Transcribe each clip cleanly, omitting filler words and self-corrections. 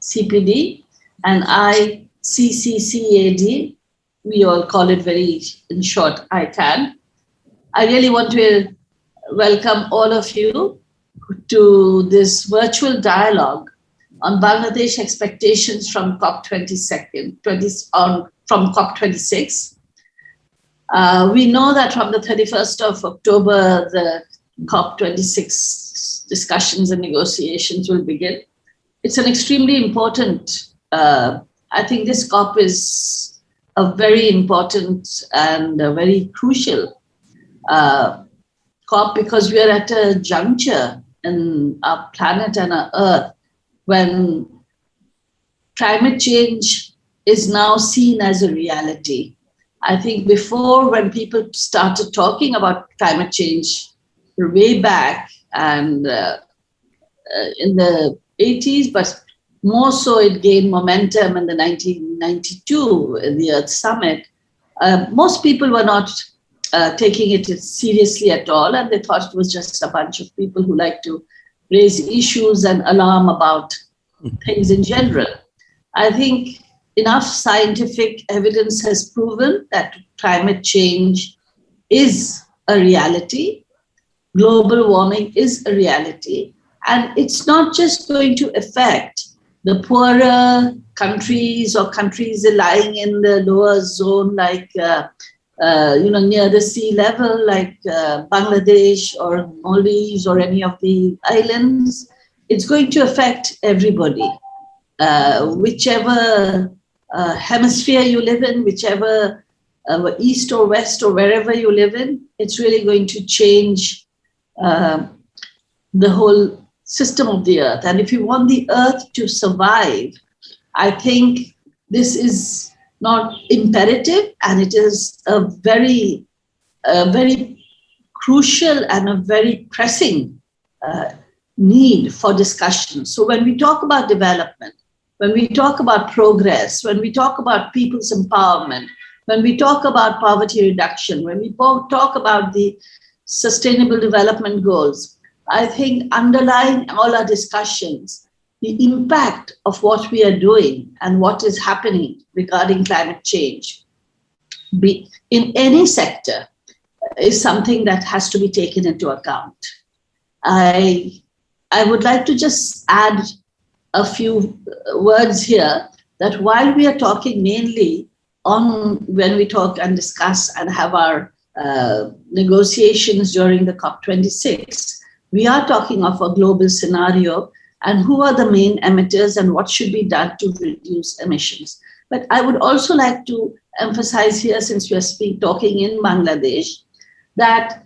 CPD, and I, CCCAD. We all call it very in short, ICAD. I really want to welcome all of you to this virtual dialogue on Bangladesh expectations from from COP26. We know that from the 31st of October, the COP26 discussions and negotiations will begin. It's an extremely important, I think this COP is a very important and a very crucial COP because we are at a juncture in our planet and our Earth when climate change is now seen as a reality. I think before, when people started talking about climate change way back and in the 80s, but more so it gained momentum in the 1992 in the Earth Summit, most people were not taking it seriously at all, and they thought it was just a bunch of people who like to raise issues and alarm about things in general. I think enough scientific evidence has proven that climate change is a reality. Global warming is a reality. And it's not just going to affect the poorer countries or countries lying in the lower zone, like near the sea level, like Bangladesh or Maldives or any of the islands. It's going to affect everybody, whichever hemisphere you live in, whichever east or west or wherever you live in. It's really going to change the whole system of the earth. And if you want the earth to survive, I think this is not imperative, and it is a very crucial and a very pressing need for discussion. So when we talk about development, when we talk about progress, when we talk about people's empowerment, when we talk about poverty reduction, when we talk about the sustainable development goals, I think underlying all our discussions, the impact of what we are doing and what is happening regarding climate change in any sector is something that has to be taken into account. I would like to just add a few words here that while we are talking mainly on when we talk and discuss and have our negotiations during the COP26, we are talking of a global scenario and who are the main emitters and what should be done to reduce emissions. But I would also like to emphasize here, since we are talking in Bangladesh, that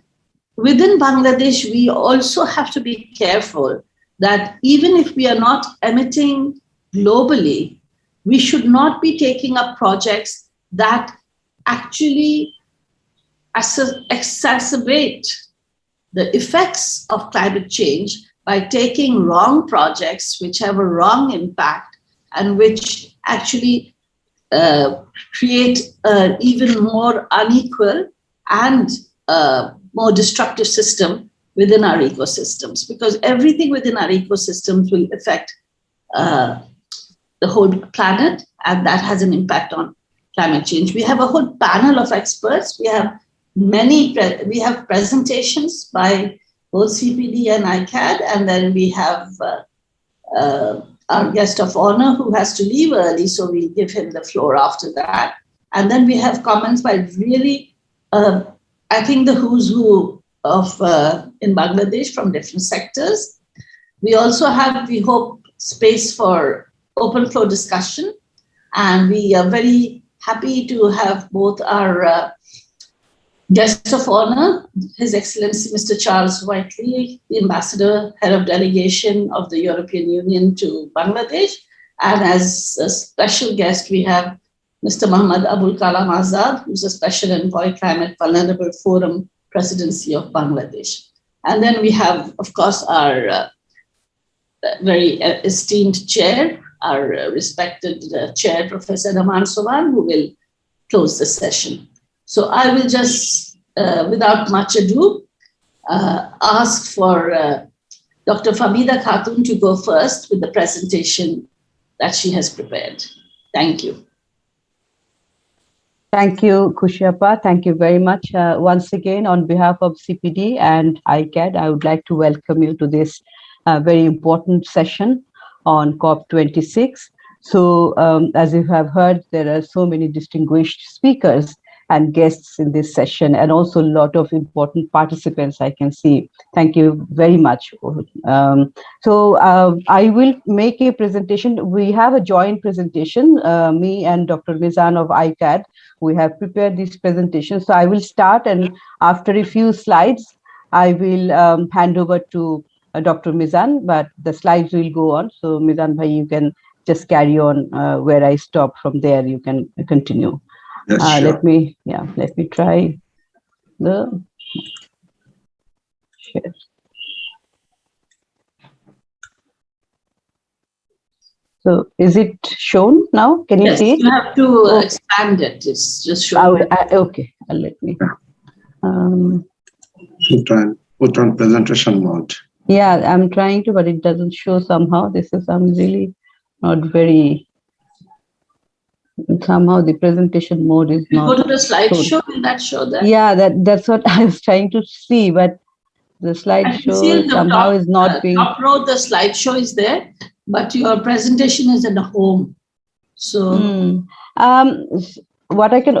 within Bangladesh, we also have to be careful that even if we are not emitting globally, we should not be taking up projects that actually exacerbate the effects of climate change by taking wrong projects which have a wrong impact and which actually create an even more unequal and more destructive system within our ecosystems, because everything within our ecosystems will affect the whole planet, and that has an impact on climate change. We have a whole panel of experts. We have presentations by both CPD and ICAD, and then we have our guest of honor who has to leave early, so we'll give him the floor after that. And then we have comments by really, I think, the who's who of in Bangladesh from different sectors. We also have, we hope, space for open floor discussion, and we are very happy to have both our guest of honor, His Excellency Mr. Charles Whiteley, the Ambassador, Head of Delegation of the European Union to Bangladesh. And as a special guest, we have Mr. Muhammad Abul Kalam Azad, who's a Special Envoy Climate Vulnerable Forum Presidency of Bangladesh. And then we have, of course, our very esteemed chair, our respected chair, Professor Raman Soban, who will close the session. So I will just, without much ado, ask for Dr. Famida Khatun to go first with the presentation that she has prepared. Thank you. Thank you, Kushyapa. Thank you very much. Once again, on behalf of CPD and ICAD, I would like to welcome you to this very important session on COP26. So, as you have heard, there are so many distinguished speakers and guests in this session, and also a lot of important participants I can see. Thank you very much. I will make a presentation. We have a joint presentation, me and Dr. Mizan of ICAD. We have prepared this presentation. So I will start, and after a few slides, I will hand over to Dr. Mizan, but the slides will go on. So Mizan bhai, you can just carry on where I stop. From there, you can continue. Yes, sure. Let me try the share. So is it shown now? Can you see it? You have to expand it. It's just showing. Okay, let me. Put on presentation mode. Yeah, I'm trying to, but it doesn't show somehow. This is really not very. Somehow the presentation mode is not. Go to the slideshow. Will that show that? Yeah, that's what I was trying to see, but the slideshow somehow is not being. Top row, the slideshow is there, but your presentation is in the home. So. What I can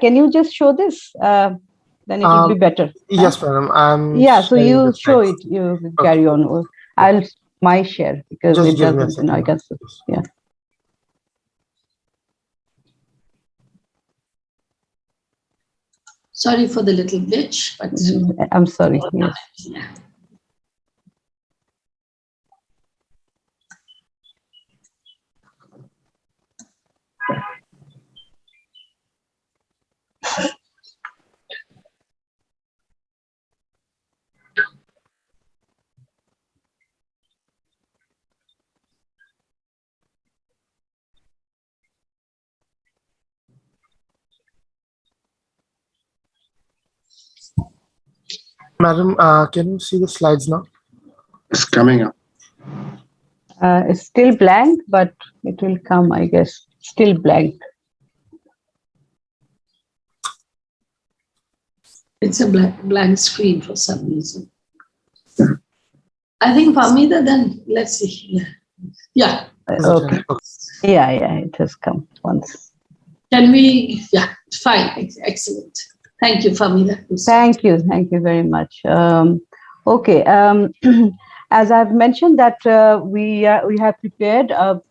can you just show this? Then it will be better. Yes, madam. Yeah, so you show it. You carry on. I'll my share because just it doesn't. I can see. Yeah. Sorry for the little glitch, but I'm sorry. Yes. Yeah. Madam, can you see the slides now? It's coming up. It's still blank, but it will come, I guess. Still blank. It's a blank screen for some reason. I think Famida, then let's see. Yeah. Okay. Yeah, it has come once. Can we? Yeah, fine. Excellent. Thank you, Famida. Thank you very much. Okay, as I've mentioned that we have prepared a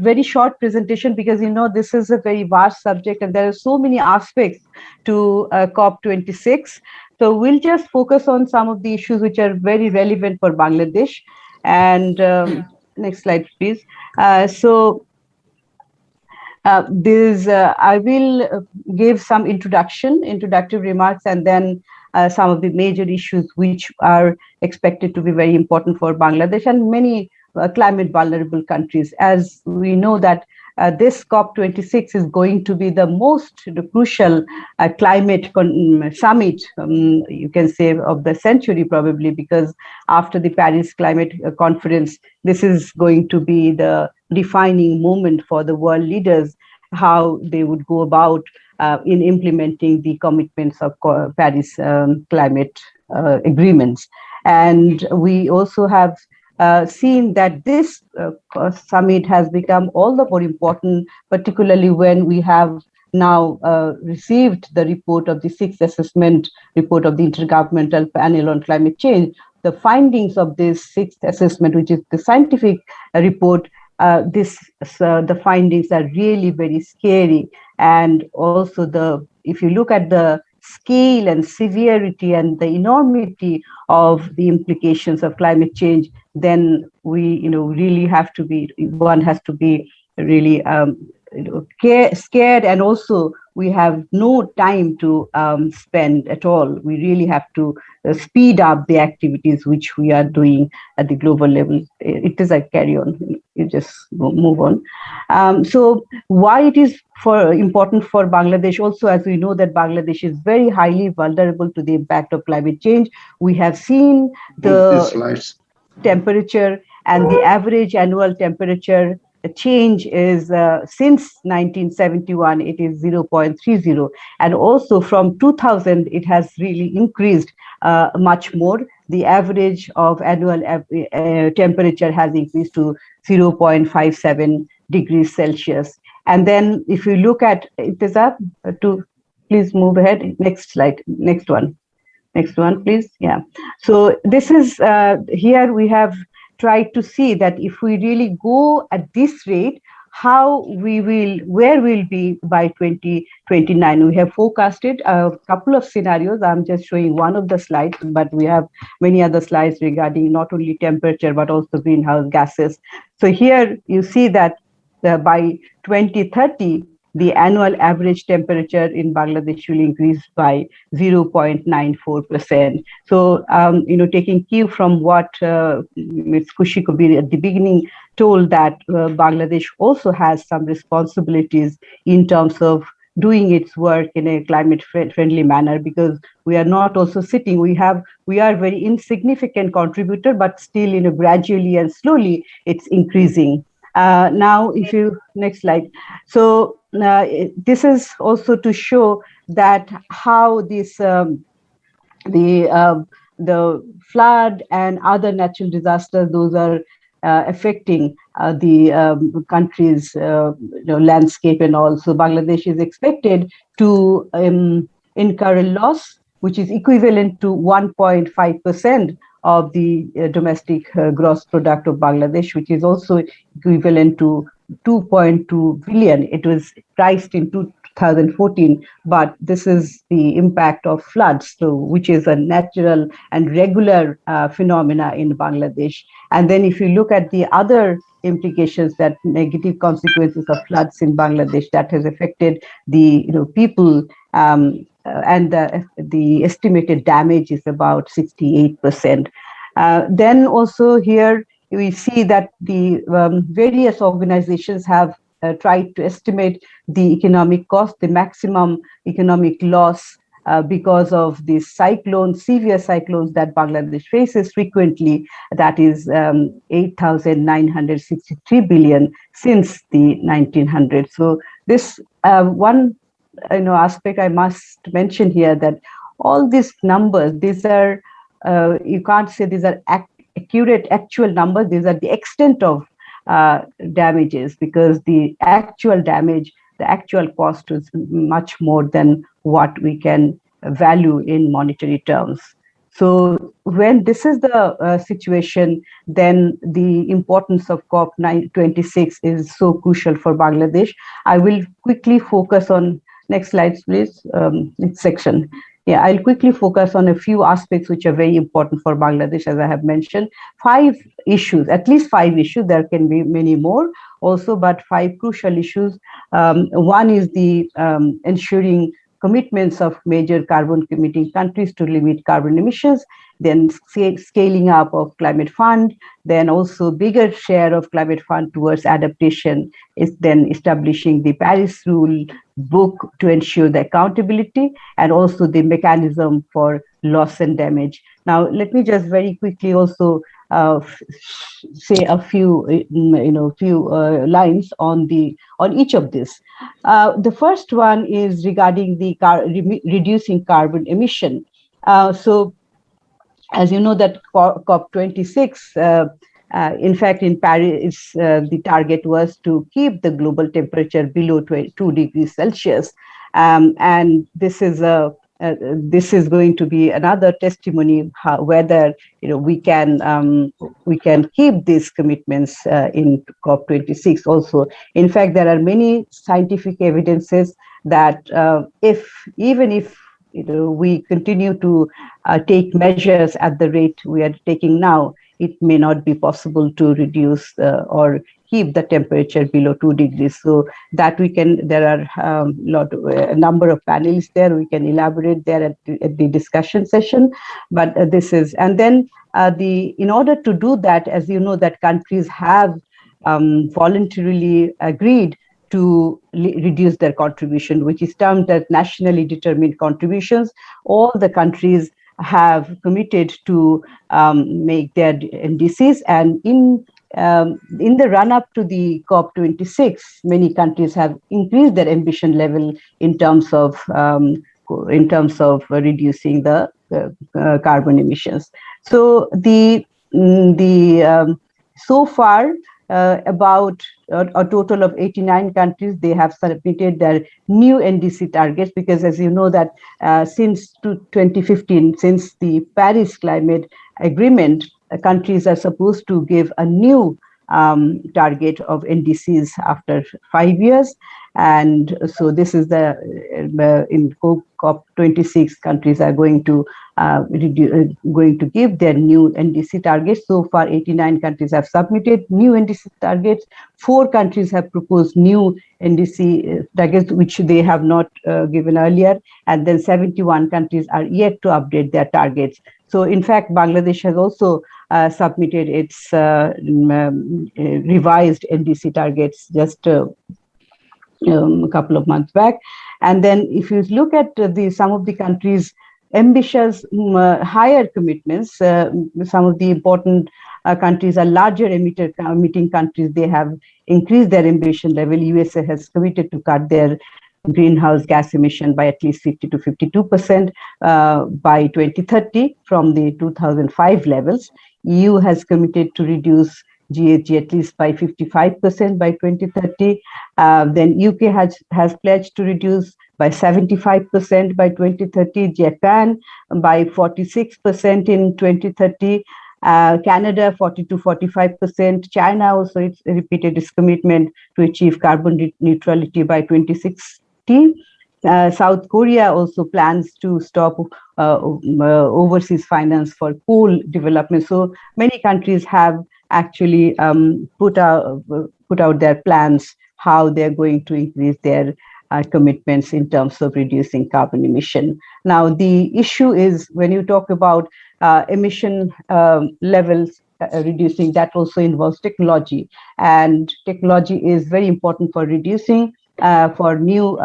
very short presentation because this is a very vast subject and there are so many aspects to COP26. So we'll just focus on some of the issues which are very relevant for Bangladesh. And next slide, please. I will give some introductory remarks, and then some of the major issues which are expected to be very important for Bangladesh and many climate vulnerable countries. As we know that this COP26 is going to be the most crucial climate summit, you can say, of the century probably, because after the Paris Climate Conference, this is going to be the defining moment for the world leaders, how they would go about in implementing the commitments of Paris climate agreements. And we also have seen that this summit has become all the more important, particularly when we have now received the report of the sixth assessment report of the Intergovernmental Panel on Climate Change. The findings of this sixth assessment, which is the scientific report, the findings are really very scary. And also if you look at the scale and severity and the enormity of the implications of climate change, then one has to be really scared, and also we have no time to spend at all. We really have to speed up the activities which we are doing at the global level. It is a carry on. You just move on. So why it is important for Bangladesh also, as we know that Bangladesh is very highly vulnerable to the impact of climate change. We have seen the temperature and the average annual temperature change is since 1971 it is 0.30, and also from 2000 it has really increased much more. The average of annual temperature has increased to 0.57 degrees Celsius. And then if you look at it is up to, please move ahead, next slide, next one, please. Yeah, so this is here we have tried to see that if we really go at this rate, how we will, where we'll be by 2029. We have forecasted a couple of scenarios. I'm just showing one of the slides, but we have many other slides regarding not only temperature but also greenhouse gases. So here you see that by 2030 the annual average temperature in Bangladesh will increase by 0.94%. So, taking cue from what Ms. Kushi Kabir at the beginning told, that Bangladesh also has some responsibilities in terms of doing its work in a climate friendly manner, because we are not also sitting, we are very insignificant contributor, but still gradually and slowly it's increasing. Now, if you, next slide. So this is also to show that how this the flood and other natural disasters, those are affecting the country's landscape and all. So Bangladesh is expected to incur a loss which is equivalent to 1.5% of the domestic gross product of Bangladesh, which is also equivalent to 2.2 billion. It was priced in 2014, but this is the impact of floods, so which is a natural and regular phenomena in Bangladesh. And then if you look at the other implications, that negative consequences of floods in Bangladesh that has affected the people, and the estimated damage is about 68%. Then also here we see that the various organizations have tried to estimate the economic cost, the maximum economic loss because of these severe cyclones that Bangladesh faces frequently. That is 8,963 billion since the 1900s. So this one aspect I must mention here, that all these numbers, these are you can't say these are accurate actual numbers. These are the extent of damages, because the actual damage, the actual cost is much more than what we can value in monetary terms. So when this is the situation, then the importance of COP26 is so crucial for Bangladesh. I will quickly focus on, next slides, please, next section. Yeah, I'll quickly focus on a few aspects which are very important for Bangladesh, as I have mentioned. 5 issues, at least 5 issues, there can be many more also, but 5 crucial issues. One is the ensuring commitments of major carbon emitting countries to limit carbon emissions, then scaling up of climate fund, then also bigger share of climate fund towards adaptation, is then establishing the Paris rule book to ensure the accountability, and also the mechanism for loss and damage. Now, let me just very quickly also say a few lines on each of this. The first one is regarding the reducing carbon emission. So as you know, that COP26, in fact, in Paris, the target was to keep the global temperature below 2 degrees Celsius, and this is going to be another testimony whether we can keep these commitments in COP26 also. In fact, there are many scientific evidences that even if we continue to take measures at the rate we are taking now, it may not be possible to reduce or keep the temperature below 2 degrees. So that we can, there are a number of panels there, we can elaborate there at the discussion session, but this is, and then in order to do that, as you know, that countries have voluntarily agreed to reduce their contribution, which is termed as nationally determined contributions. All the countries have committed to make their NDCs, and in in the run-up to the COP26, many countries have increased their ambition level in terms of reducing the carbon emissions. So so far, about a total of 89 countries, they have submitted their new NDC targets, because as you know that since 2015, since the Paris Climate Agreement, countries are supposed to give a new target of NDCs after 5 years. And so this is in COP26, countries are going to give their new NDC targets. So far, 89 countries have submitted new NDC targets. 4 countries have proposed new NDC targets, which they have not given earlier. And then 71 countries are yet to update their targets. So in fact, Bangladesh has also submitted its revised NDC targets just a couple of months back. And then if you look at some of the countries' ambitious higher commitments, some of the important countries are larger emitting countries. They have increased their ambition level. USA has committed to cut their greenhouse gas emission by at least 50 to 52% by 2030 from the 2005 levels. EU has committed to reduce GHG at least by 55% by 2030. Then UK has pledged to reduce by 75% by 2030. Japan by 46% in 2030. Canada 40 to 45%. China also it's repeated its commitment to achieve carbon neutrality by 2060. South Korea also plans to stop overseas finance for coal development. So many countries have actually put out their plans how they're going to increase their commitments in terms of reducing carbon emission. Now, the issue is when you talk about emission levels reducing, that also involves technology. And technology is very important for reducing, for new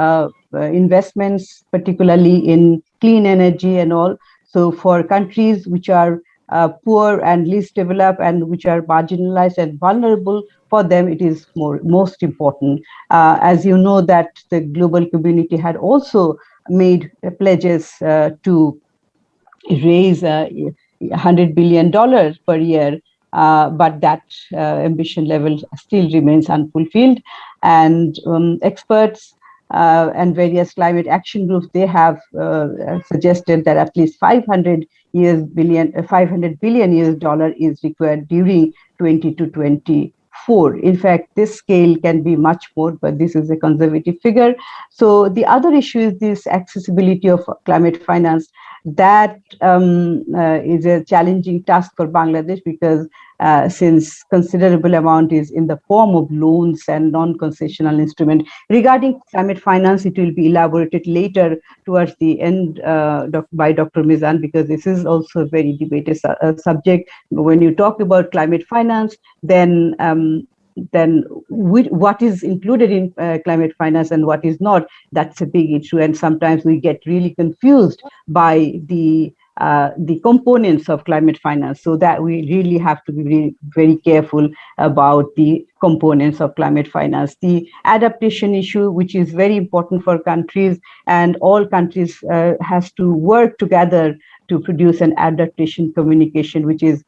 investments, particularly in clean energy and all. So for countries which are poor and least developed and which are marginalized and vulnerable, for them it is most important. As you know that the global community had also made pledges to raise $100 billion per year, but that ambition level still remains unfulfilled. And experts and various climate action groups, they have suggested that at least $500 billion US is required during 20 to 24. In fact, this scale can be much more, but this is a conservative figure. So the other issue is this accessibility of climate finance. That is a challenging task for Bangladesh, because since considerable amount is in the form of loans and non-concessional instrument. Regarding climate finance, it will be elaborated later towards the end by Dr. Mizan, because this is also a very debated subject. When you talk about climate finance, then what is included in climate finance and what is not, that's a big issue. And sometimes we get really confused by the components of climate finance, so that we really have to be really very careful about the components of climate finance. The adaptation issue, which is very important for countries, and all countries has to work together to produce an adaptation communication, which is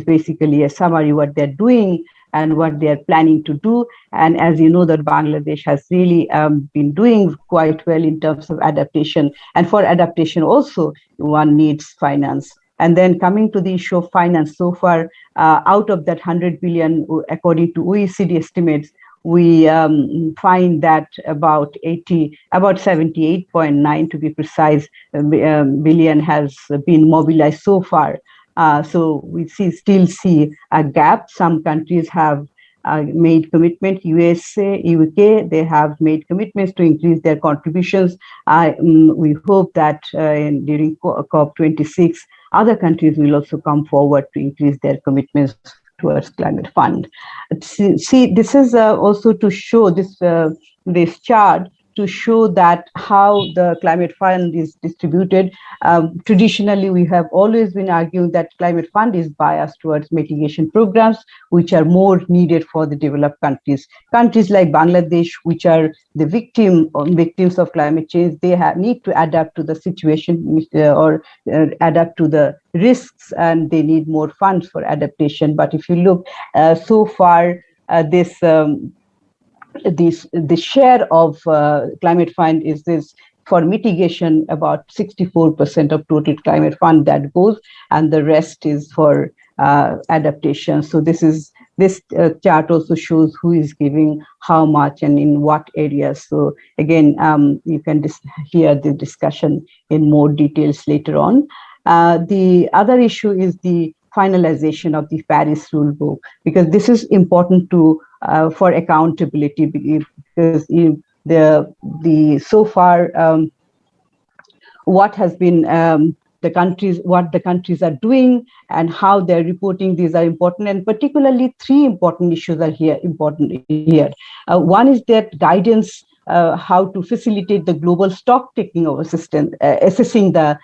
basically a summary what they're doing and what they are planning to do. And as you know, that Bangladesh has really been doing quite well in terms of adaptation. And for adaptation also, one needs finance. And then coming to the issue of finance, so far, out of that 100 billion, according to OECD estimates, we find that about 78.9 to be precise, billion has been mobilized so far. So we still see a gap. Some countries have made commitment. USA, UK, they have made commitments to increase their contributions. We hope that during COP26, other countries will also come forward to increase their commitments towards climate fund. See, this is also to show this chart to show that how the climate fund is distributed. Traditionally, we have always been arguing that climate fund is biased towards mitigation programs, which are more needed for the developed countries. Countries like Bangladesh, which are the victims of climate change, they need to adapt to the situation or adapt to the risks, and they need more funds for adaptation. But if you look so far, the share of climate fund is this for mitigation about 64% of total climate fund that goes, and the rest is for adaptation. So this chart also shows who is giving how much and in what areas. So again, you can hear the discussion in more details later on. The other issue is the finalization of the Paris rule book, because this is important to for accountability, because so far what has been what the countries are doing and how they're reporting, these are important, and particularly three important issues are important here. One is that guidance, how to facilitate the global stock taking of assistance, assessing the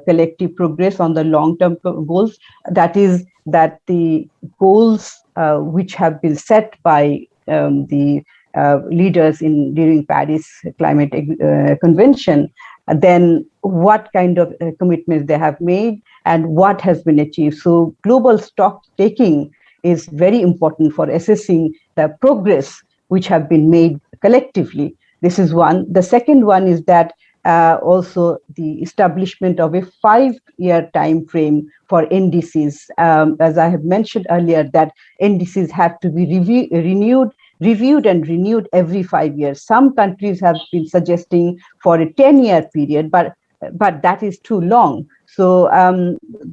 collective progress on the long-term goals. That is, that the goals which have been set by the leaders during Paris Climate Convention, then what kind of commitments they have made and what has been achieved. So global stock taking is very important for assessing the progress which have been made collectively. This is one. The second one is that also the establishment of a 5-year time frame for NDCs. As I have mentioned earlier, that NDCs have to be reviewed and renewed every 5 years. Some countries have been suggesting for a 10-year period, but that is too long. So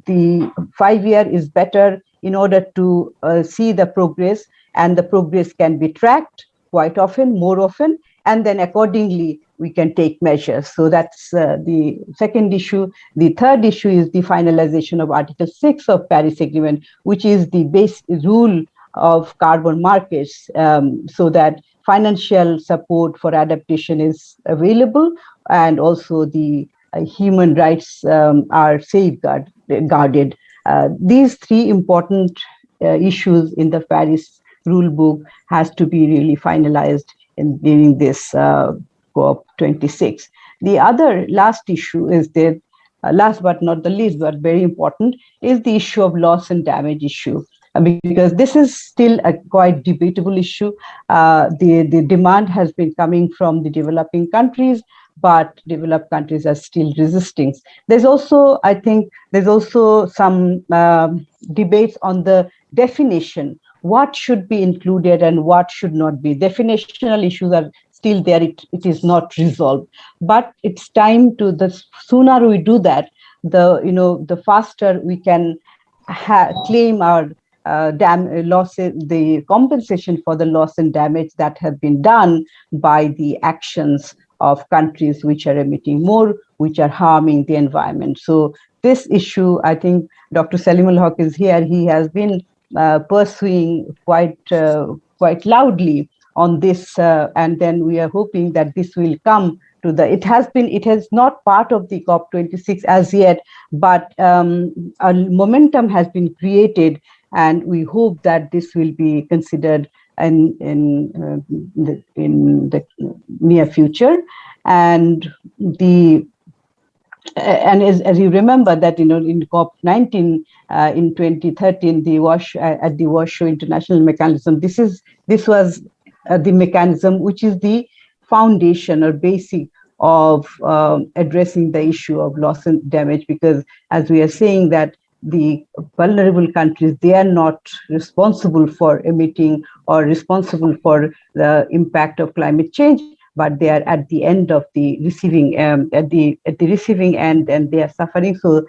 the 5-year is better in order to see the progress, and the progress can be tracked quite often, more often, and then accordingly we can take measures. So that's the second issue. The third issue is the finalization of Article 6 of Paris Agreement, which is the base rule of carbon markets, so that financial support for adaptation is available, and also the human rights are safeguarded. These three important issues in the Paris rule book has to be really finalized during this COP26. The other last issue is that, last but not the least, but very important, is the issue of loss and damage issue. Because this is still a quite debatable issue. The demand has been coming from the developing countries, but developed countries are still resisting. There's also, I think, some debates on the definition. What should be included and what should not be. Definitional issues are still there. It is not resolved. But it's time to, the sooner we do that, the faster we can claim our losses, the compensation for the loss and damage that have been done by the actions of countries which are emitting more, which are harming the environment. So this issue, I think Dr. Salim Ul Haq is here. He has been pursuing quite loudly on this, and then we are hoping that this will come to the. It has not part of the COP26 as yet, but a momentum has been created, and we hope that this will be considered in the near future. And as you remember that in COP19 in 2013, at the Warsaw International Mechanism, this was the mechanism which is the foundation or basic of addressing the issue of loss and damage, because as we are saying that the vulnerable countries, they are not responsible for emitting or responsible for the impact of climate change, but they are at the end of the receiving at the receiving end, and they are suffering. So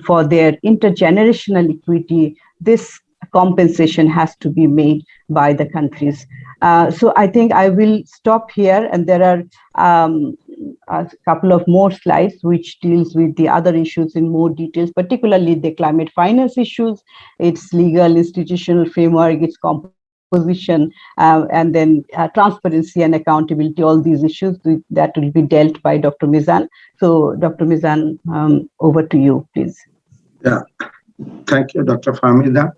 for their intergenerational equity, this compensation has to be made by the countries. So I think I will stop here, and there are a couple of more slides which deals with the other issues in more details, particularly the climate finance issues, its legal institutional framework, its position, and then transparency and accountability, all these issues that will be dealt by Dr. Mizan. So Dr. Mizan, over to you, please. Yeah, thank you, Dr. Fahmida,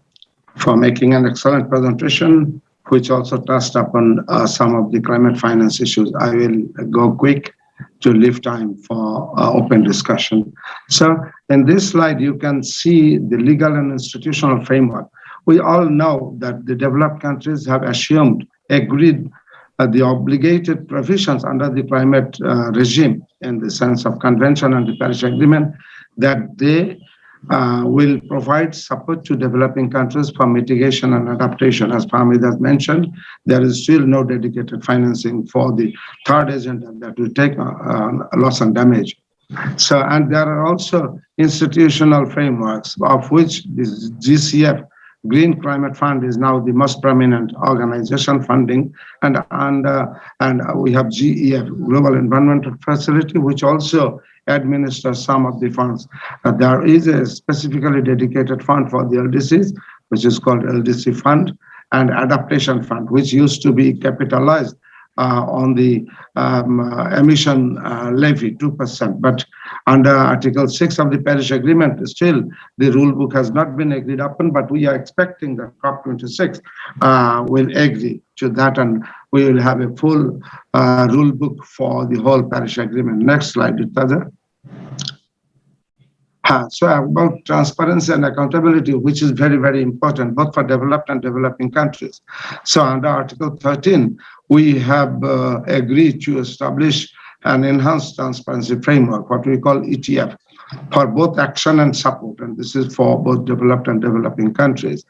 for making an excellent presentation, which also touched upon some of the climate finance issues. I will go quick to leave time for open discussion. So in this slide, you can see the legal and institutional framework. We all know that the developed countries have agreed the obligated provisions under the climate regime in the sense of convention and the Paris Agreement, that they will provide support to developing countries for mitigation and adaptation. As Fahmid has mentioned, there is still no dedicated financing for the third agenda that will take loss and damage. So, and there are also institutional frameworks, of which this GCF, Green Climate Fund, is now the most prominent organization funding, and we have GEF, Global Environmental Facility, which also administers some of the funds. There is a specifically dedicated fund for the LDCs, which is called LDC Fund, and Adaptation Fund, which used to be capitalized on the emission levy, 2%. But under Article 6 of the Paris Agreement, still the rule book has not been agreed upon, but we are expecting that COP26 will agree to that, and we will have a full rule book for the whole Paris Agreement. Next slide, Itaza. So about transparency and accountability, which is very, very important, both for developed and developing countries. So under Article 13, we have agreed to establish an enhanced transparency framework, what we call ETF, for both action and support. And this is for both developed and developing countries.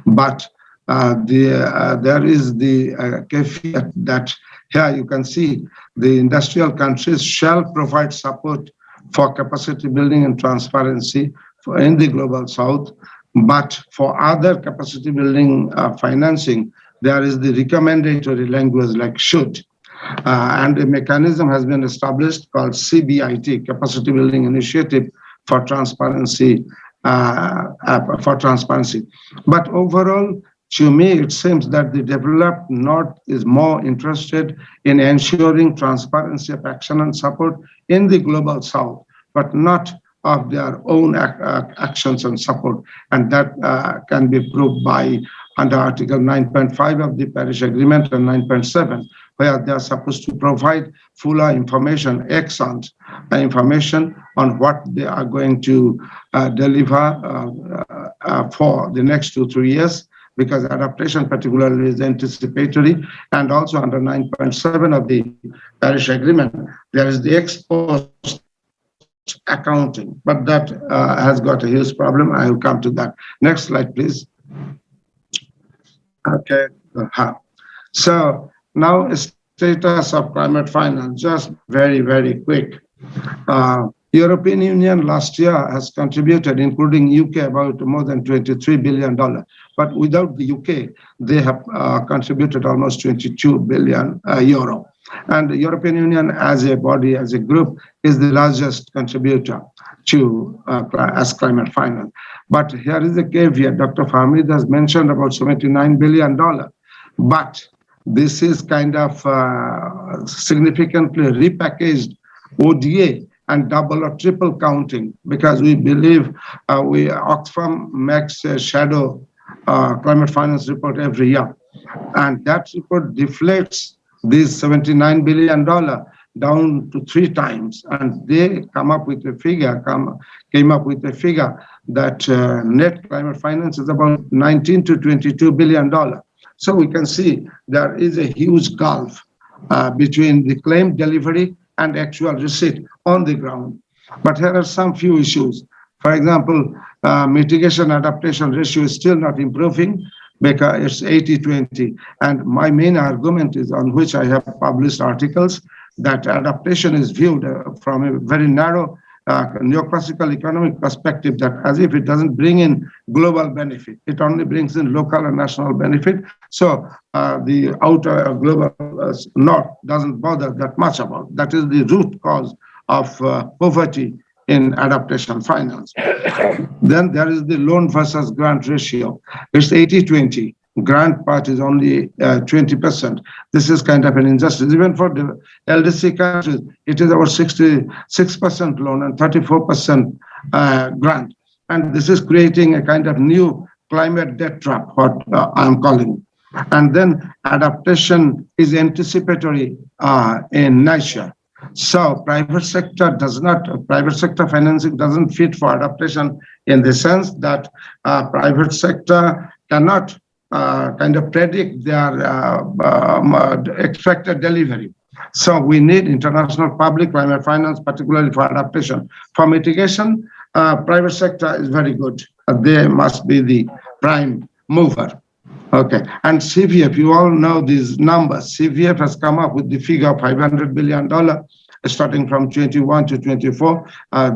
But there is the caveat that here you can see the industrial countries shall provide support for capacity building and transparency in the global south, but for other capacity building financing, there is the recommendatory language like should. And a mechanism has been established called CBIT, Capacity Building Initiative for Transparency. But overall, to me, it seems that the developed North is more interested in ensuring transparency of action and support in the global South, but not of their own actions and support. And that can be proved by under Article 9.5 of the Paris Agreement and 9.7, where they are supposed to provide fuller information, ex-ante information on what they are going to deliver for the next 2-3 years, because adaptation particularly is anticipatory. And also under 9.7 of the Paris Agreement, there is the ex-post accounting, but that has got a huge problem. I will come to that. Next slide, please. Okay. So now status of climate finance, just very, very quick. European Union last year has contributed, including UK, about more than $23 billion. But without the UK, they have contributed almost 22 billion euro. And the European Union as a body, as a group, is the largest contributor to as climate finance. But here is a caveat. Dr. Fahmid has mentioned about $79 billion. But this is kind of significantly repackaged ODA and double or triple counting, because we believe Oxfam makes a shadow climate finance report every year. And that report deflates this $79 billion down to 3 times. And they come up with a figure, came up with a figure that net climate finance is about $19 to $22 billion. So we can see there is a huge gulf between the claimed delivery and actual receipt on the ground. But here are some few issues. For example, mitigation adaptation ratio is still not improving because it's 80-20. And my main argument is, on which I have published articles, that adaptation is viewed from a very narrow neoclassical economic perspective, that as if it doesn't bring in global benefit, it only brings in local and national benefit. So the outer global north doesn't bother that much about. That is the root cause of poverty in adaptation finance. Then there is the loan versus grant ratio. It's 80-20. grant part is only 20%. This is kind of an injustice. Even for the LDC countries, it is about 66% loan and 34% grant. And this is creating a kind of new climate debt trap, what I'm calling. And then adaptation is anticipatory in nature. So private sector financing doesn't fit for adaptation in the sense that private sector cannot kind of predict their expected delivery. So we need international public climate finance, particularly for adaptation. For mitigation, private sector is very good. They must be the prime mover. Okay, and CVF, you all know these numbers. CVF has come up with the figure of $500 billion starting from 21 to 24.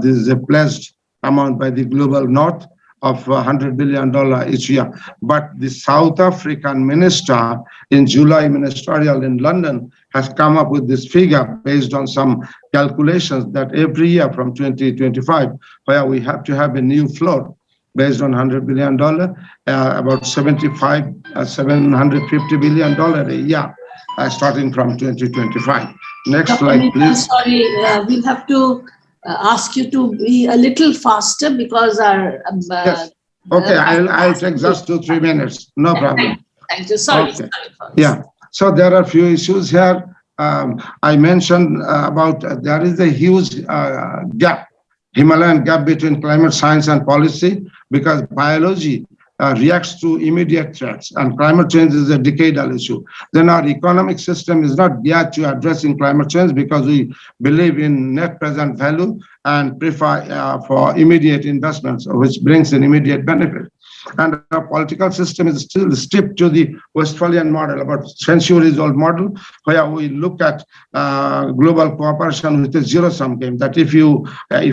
This is a pledged amount by the global north of $100 billion each year. But the South African minister in July ministerial in London has come up with this figure based on some calculations that every year from 2025, where we have to have a new floor based on $100 billion, about $750 billion a year, starting from 2025. Next slide, please. I'm sorry, we'll have to ask you to be a little faster because our... yes. Okay, I'll take just 2-3 minutes. No problem. Thank you. Sorry. Okay. Yeah. So there are a few issues here. I mentioned about there is a huge gap, Himalayan gap between climate science and policy, because biology reacts to immediate threats and climate change is a decadal issue. Then our economic system is not geared to addressing climate change because we believe in net present value and prefer for immediate investments, which brings an immediate benefit. And our political system is still stripped to the Westphalian model, about centuries-old model, where we look at global cooperation with a zero-sum game, that if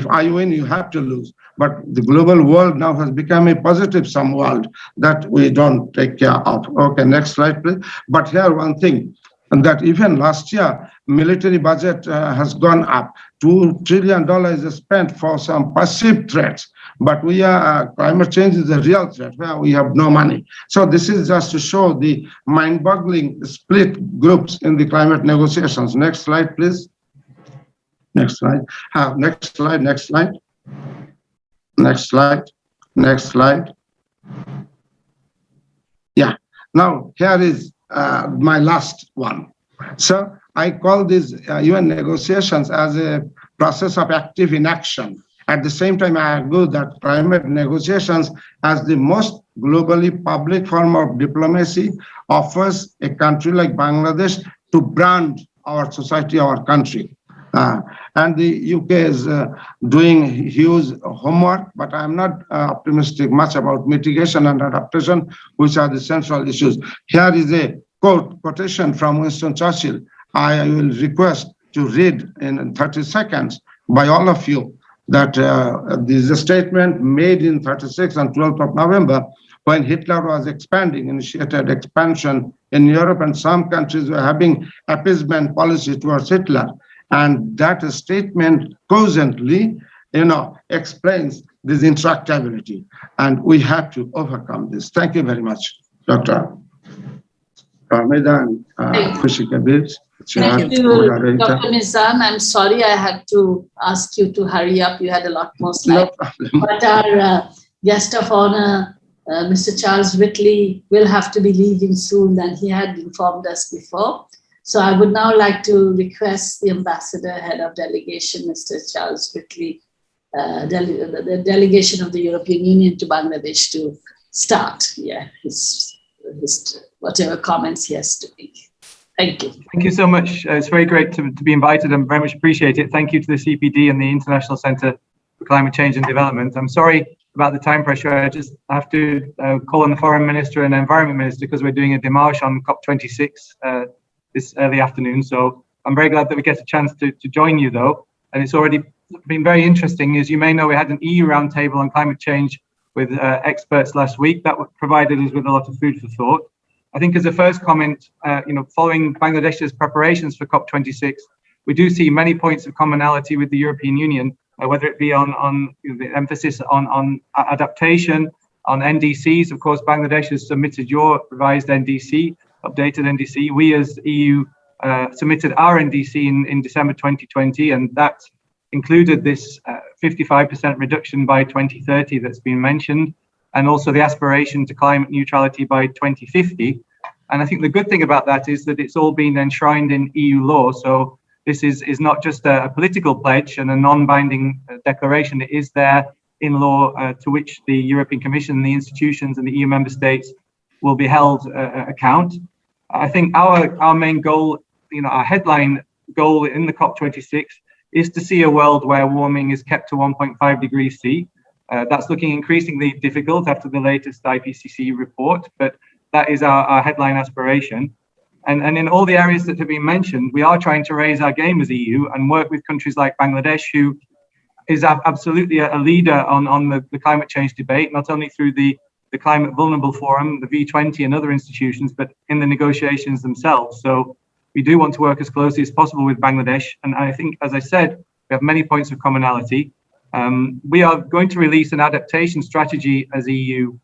I win, you have to lose. But the global world now has become a positive-sum world that we don't take care of. Okay, next slide, please. But here, one thing, that even last year, military budget has gone up. $2 trillion is spent for some perceived threats. But climate change is a real threat where we have no money. So this is just to show the mind-boggling split groups in the climate negotiations. Next slide, please. Next slide. Next slide, next slide. Next slide, next slide. Yeah, now here is my last one. So I call these UN negotiations as a process of active inaction. At the same time, I argue that climate negotiations as the most globally public form of diplomacy offers a country like Bangladesh to brand our society, our country. And the UK is doing huge homework, but I'm not optimistic much about mitigation and adaptation, which are the central issues. Here is a quotation from Winston Churchill. I will request to read in 30 seconds by all of you that this is a statement made in 36 and 12th of November when Hitler was initiated expansion in Europe, and some countries were having appeasement policy towards Hitler. And that statement cogently, explains this intractability. And we have to overcome this. Thank you very much, Dr. Parmeda and Kushika Bibbs. Thank you, Dr. Nizam. I'm sorry I had to ask you to hurry up. You had a lot more slides. No problem. But our guest of honor, Mr. Charles Whitley, will have to be leaving soon than he had informed us before. So I would now like to request the Ambassador, Head of Delegation, Mr. Charles Whitley, the delegation of the European Union to Bangladesh to start his whatever comments he has to make. Thank you. Thank you so much. It's very great to be invited and very much appreciate it. Thank you to the CPD and the International Centre for Climate Change and Development. I'm sorry about the time pressure. I just have to call on the Foreign Minister and Environment Minister because we're doing a démarche on COP26 this early afternoon. So I'm very glad that we get a chance to join you though. And it's already been very interesting. As you may know, we had an EU roundtable on climate change with experts last week. That provided us with a lot of food for thought. I think as a first comment, following Bangladesh's preparations for COP26, we do see many points of commonality with the European Union, whether it be on the emphasis on adaptation, On NDCs, of course, Bangladesh has submitted your revised NDC, updated NDC. We as EU submitted our NDC in December 2020, and that included this 55% reduction by 2030 that's been mentioned, and also the aspiration to climate neutrality by 2050. And I think the good thing about that is that it's all been enshrined in EU law. So this is not just a political pledge and a non-binding declaration. It is there in law to which the European Commission, the institutions and the EU member states will be held account. I think our main goal, our headline goal in the COP26 is to see a world where warming is kept to 1.5 degrees C. That's looking increasingly difficult after the latest IPCC report, but that is our headline aspiration. And in all the areas that have been mentioned, we are trying to raise our game as EU and work with countries like Bangladesh, who is absolutely a leader on the climate change debate, not only through the Climate Vulnerable Forum, the V20 and other institutions, but in the negotiations themselves. So we do want to work as closely as possible with Bangladesh. And I think, as I said, we have many points of commonality. We are going to release an adaptation strategy as EU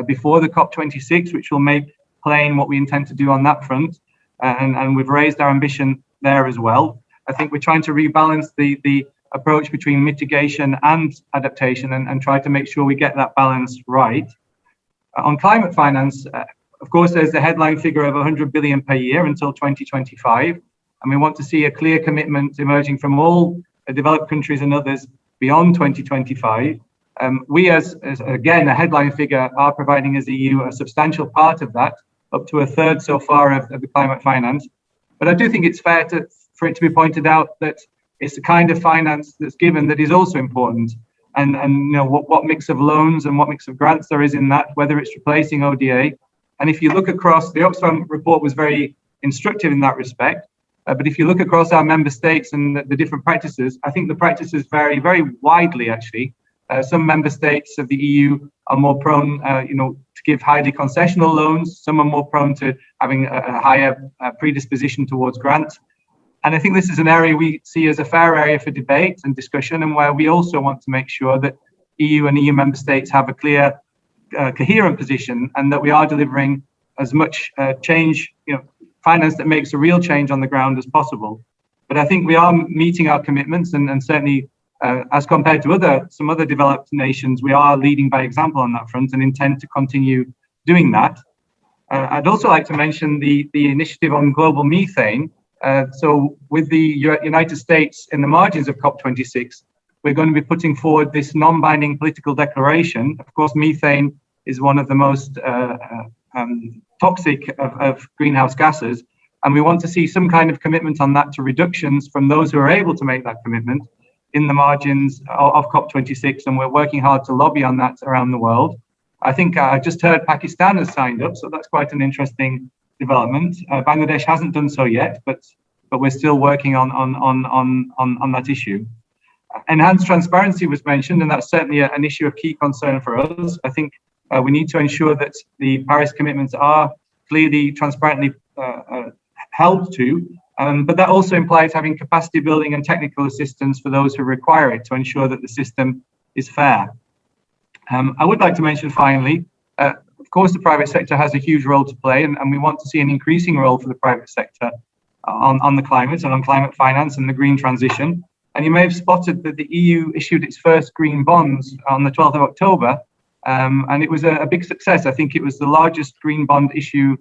before the COP26, which will make plain what we intend to do on that front. And we've raised our ambition there as well. I think we're trying to rebalance the approach between mitigation and adaptation and try to make sure we get that balance right. On climate finance, of course, there's the headline figure of 100 billion per year until 2025. And we want to see a clear commitment emerging from all developed countries and others beyond 2025. We as again, a headline figure are providing as EU a substantial part of that, up to a third so far of the climate finance. But I do think it's fair for it to be pointed out that it's the kind of finance that's given that is also important. And what mix of loans and what mix of grants there is in that, whether it's replacing ODA. And if you look across, the Oxfam report was very instructive in that respect. But if you look across our member states and the different practices, I think the practices vary very widely, actually. Some member states of the EU are more prone, to give highly concessional loans. Some are more prone to having a higher predisposition towards grants. And I think this is an area we see as a fair area for debate and discussion, and where we also want to make sure that EU and EU member states have a clear, coherent position, and that we are delivering as much change, finance that makes a real change on the ground as possible. But I think we are meeting our commitments, and certainly as compared to some other developed nations, we are leading by example on that front and intend to continue doing that. I'd also like to mention the initiative on global methane. So with the United States in the margins of COP26, we're going to be putting forward this non-binding political declaration. Of course, methane is one of the most toxic of greenhouse gases. And we want to see some kind of commitment on that to reductions from those who are able to make that commitment in the margins of COP26. And we're working hard to lobby on that around the world. I think I just heard Pakistan has signed up, so that's quite an interesting development. Bangladesh hasn't done so yet, but we're still working on that issue. Enhanced transparency was mentioned, and that's certainly an issue of key concern for us. I think we need to ensure that the Paris commitments are clearly, transparently held to, but that also implies having capacity building and technical assistance for those who require it to ensure that the system is fair. I would like to mention finally, of course, the private sector has a huge role to play, and we want to see an increasing role for the private sector on the climate and on climate finance and the green transition. And you may have spotted that the EU issued its first green bonds on the 12th of October, and it was a big success. I think it was the largest green bond issue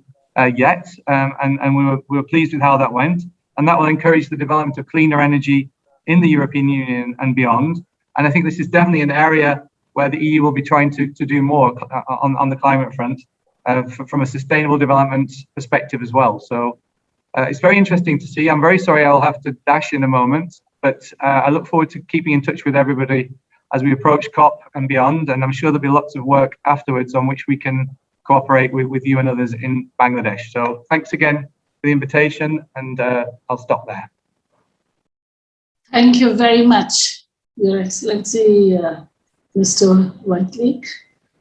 yet, and we were pleased with how that went. And that will encourage the development of cleaner energy in the European Union and beyond. And I think this is definitely an area where the EU will be trying to do more on the climate front from a sustainable development perspective as well. So it's very interesting to see. I'm very sorry I'll have to dash in a moment, but I look forward to keeping in touch with everybody as we approach COP and beyond. And I'm sure there'll be lots of work afterwards on which we can cooperate with you and others in Bangladesh. So thanks again for the invitation, and I'll stop there. Thank you very much, Your Excellency, Mr. Whiteley.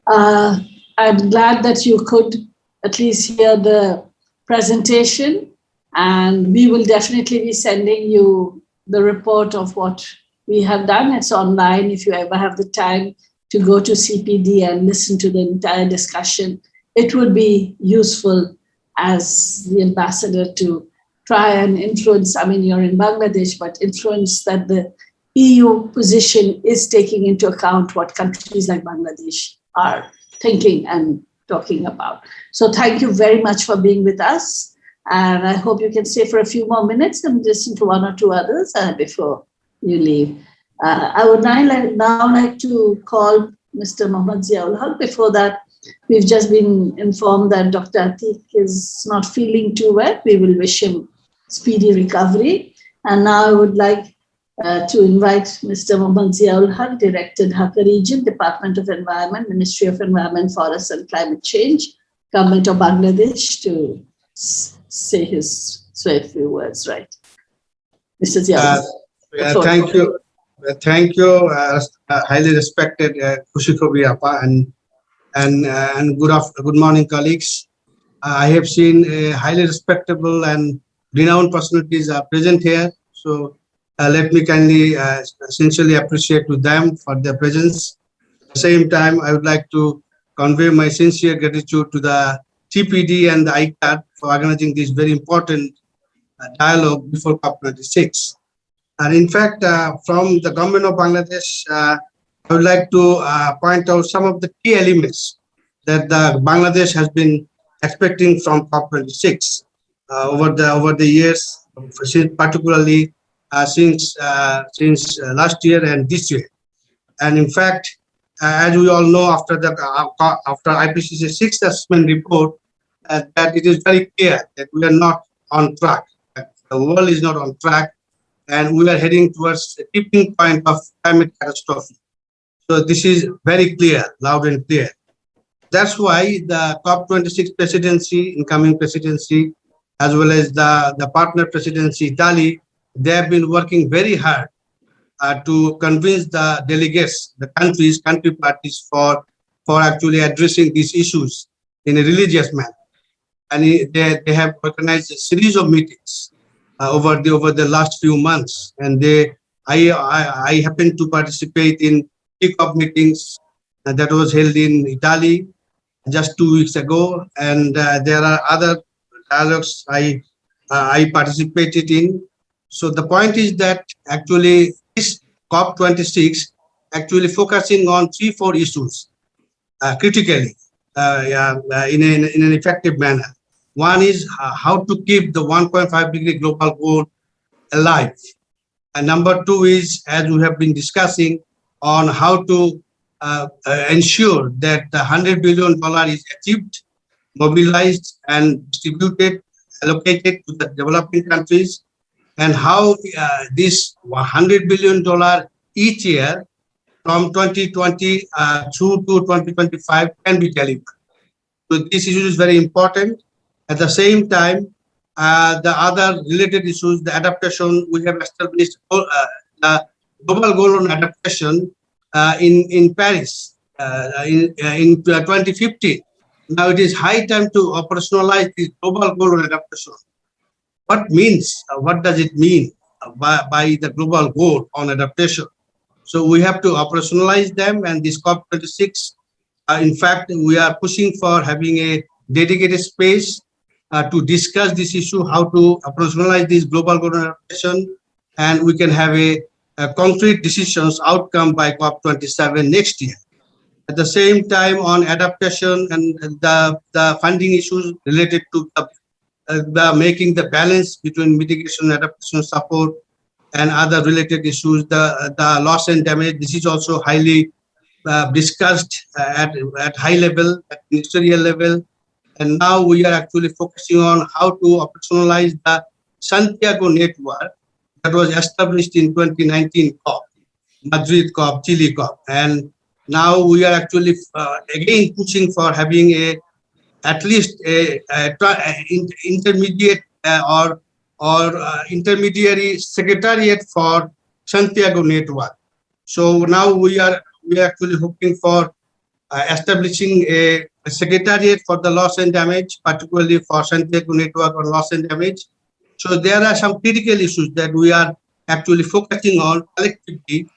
I'm glad that you could at least hear the presentation, and we will definitely be sending you the report of what we have done. It's online if you ever have the time to go to CPD and listen to the entire discussion. It would be useful as the ambassador to try and influence, I mean, you're in Bangladesh, but influence that the EU position is taking into account what countries like Bangladesh are thinking and talking about. So thank you very much for being with us. And I hope you can stay for a few more minutes and listen to one or two others before you leave. I would now like to call Mr. Mohammad Ziaul Haq. Before that, we've just been informed that Dr. Atiq is not feeling too well. We will wish him speedy recovery. And now I would like to invite Mr. Mohammad Ziaul Haq, Director, Dhaka Region, Department of Environment, Ministry of Environment, Forests and Climate Change, Government of Bangladesh, to say a few words, right? Mr. Ziaul Haq. Thank you. Thank you, highly respected Kushikobi Appa, and good morning, colleagues. I have seen highly respectable and renowned personalities are present here. So let me kindly, sincerely appreciate to them for their presence. At the same time, I would like to convey my sincere gratitude to the TPD and the ICAD for organizing this very important dialogue before COP26. And in fact, from the government of Bangladesh, I would like to point out some of the key elements that Bangladesh has been expecting from COP26 over the years, particularly since last year and this year. And in fact, as we all know, after IPCC 6th assessment report, that it is very clear that we are not on track. The world is not on track, and we are heading towards a tipping point of climate catastrophe. So this is very clear, loud and clear. That's why the COP26 presidency, incoming presidency, as well as the partner presidency, Italy, they have been working very hard to convince the delegates, the country parties for actually addressing these issues in a religious manner. And they have organized a series of meetings over the last few months, and I happened to participate in COP meetings that was held in Italy just 2 weeks ago, and there are other dialogues I participated in. So the point is that actually this COP26 actually focusing on 3-4 issues critically in an effective manner. One is how to keep the 1.5 degree global goal alive. And number 2 is, as we have been discussing, on how to ensure that the $100 billion is achieved, mobilized and distributed, allocated to the developing countries, and how this $100 billion each year from 2020 through to 2025 can be delivered. So this issue is very important. At the same time, the other related issues, the adaptation, we have established the global goal on adaptation in Paris in 2050. Now it is high time to operationalize this global goal on adaptation. What does it mean by the global goal on adaptation? So we have to operationalize them, and this COP26, in fact, we are pushing for having a dedicated space to discuss this issue, how to operationalize this global goal on adaptation, and we can have a concrete decisions outcome by COP27 next year. At the same time, on adaptation and the funding issues related to the making the balance between mitigation, adaptation, support, and other related issues, the loss and damage. This is also highly discussed at high level, at ministerial level. And now we are actually focusing on how to operationalize the Santiago network that was established in 2019 COP, Madrid COP, Chile COP. And now we are actually again pushing for having at least a intermediate or intermediary secretariat for Santiago network. So now we are actually hoping for establishing a secretariat for the loss and damage, particularly for Santiago network on loss and damage. So there are some critical issues that we are actually focusing on collectively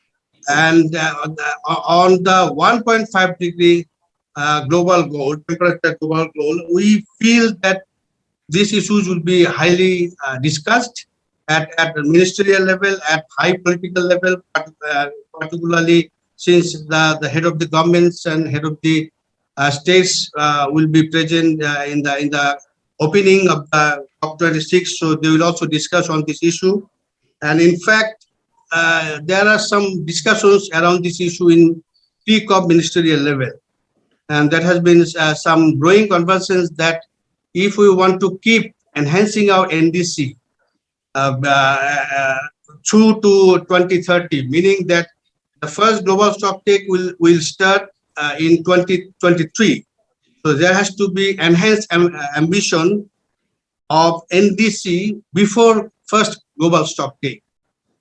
And on the 1.5 degree global goal, temperature global goal, we feel that these issues will be highly discussed at the ministerial level, at high political level, particularly since the head of the governments and head of the states will be present in the opening of the COP26. So they will also discuss on this issue. And in fact, there are some discussions around this issue in pre-COP ministerial level. And there has been some growing conversations that if we want to keep enhancing our NDC through to 2030, meaning that the first global stocktake will start in 2023. So there has to be enhanced ambition of NDC before first global stocktake.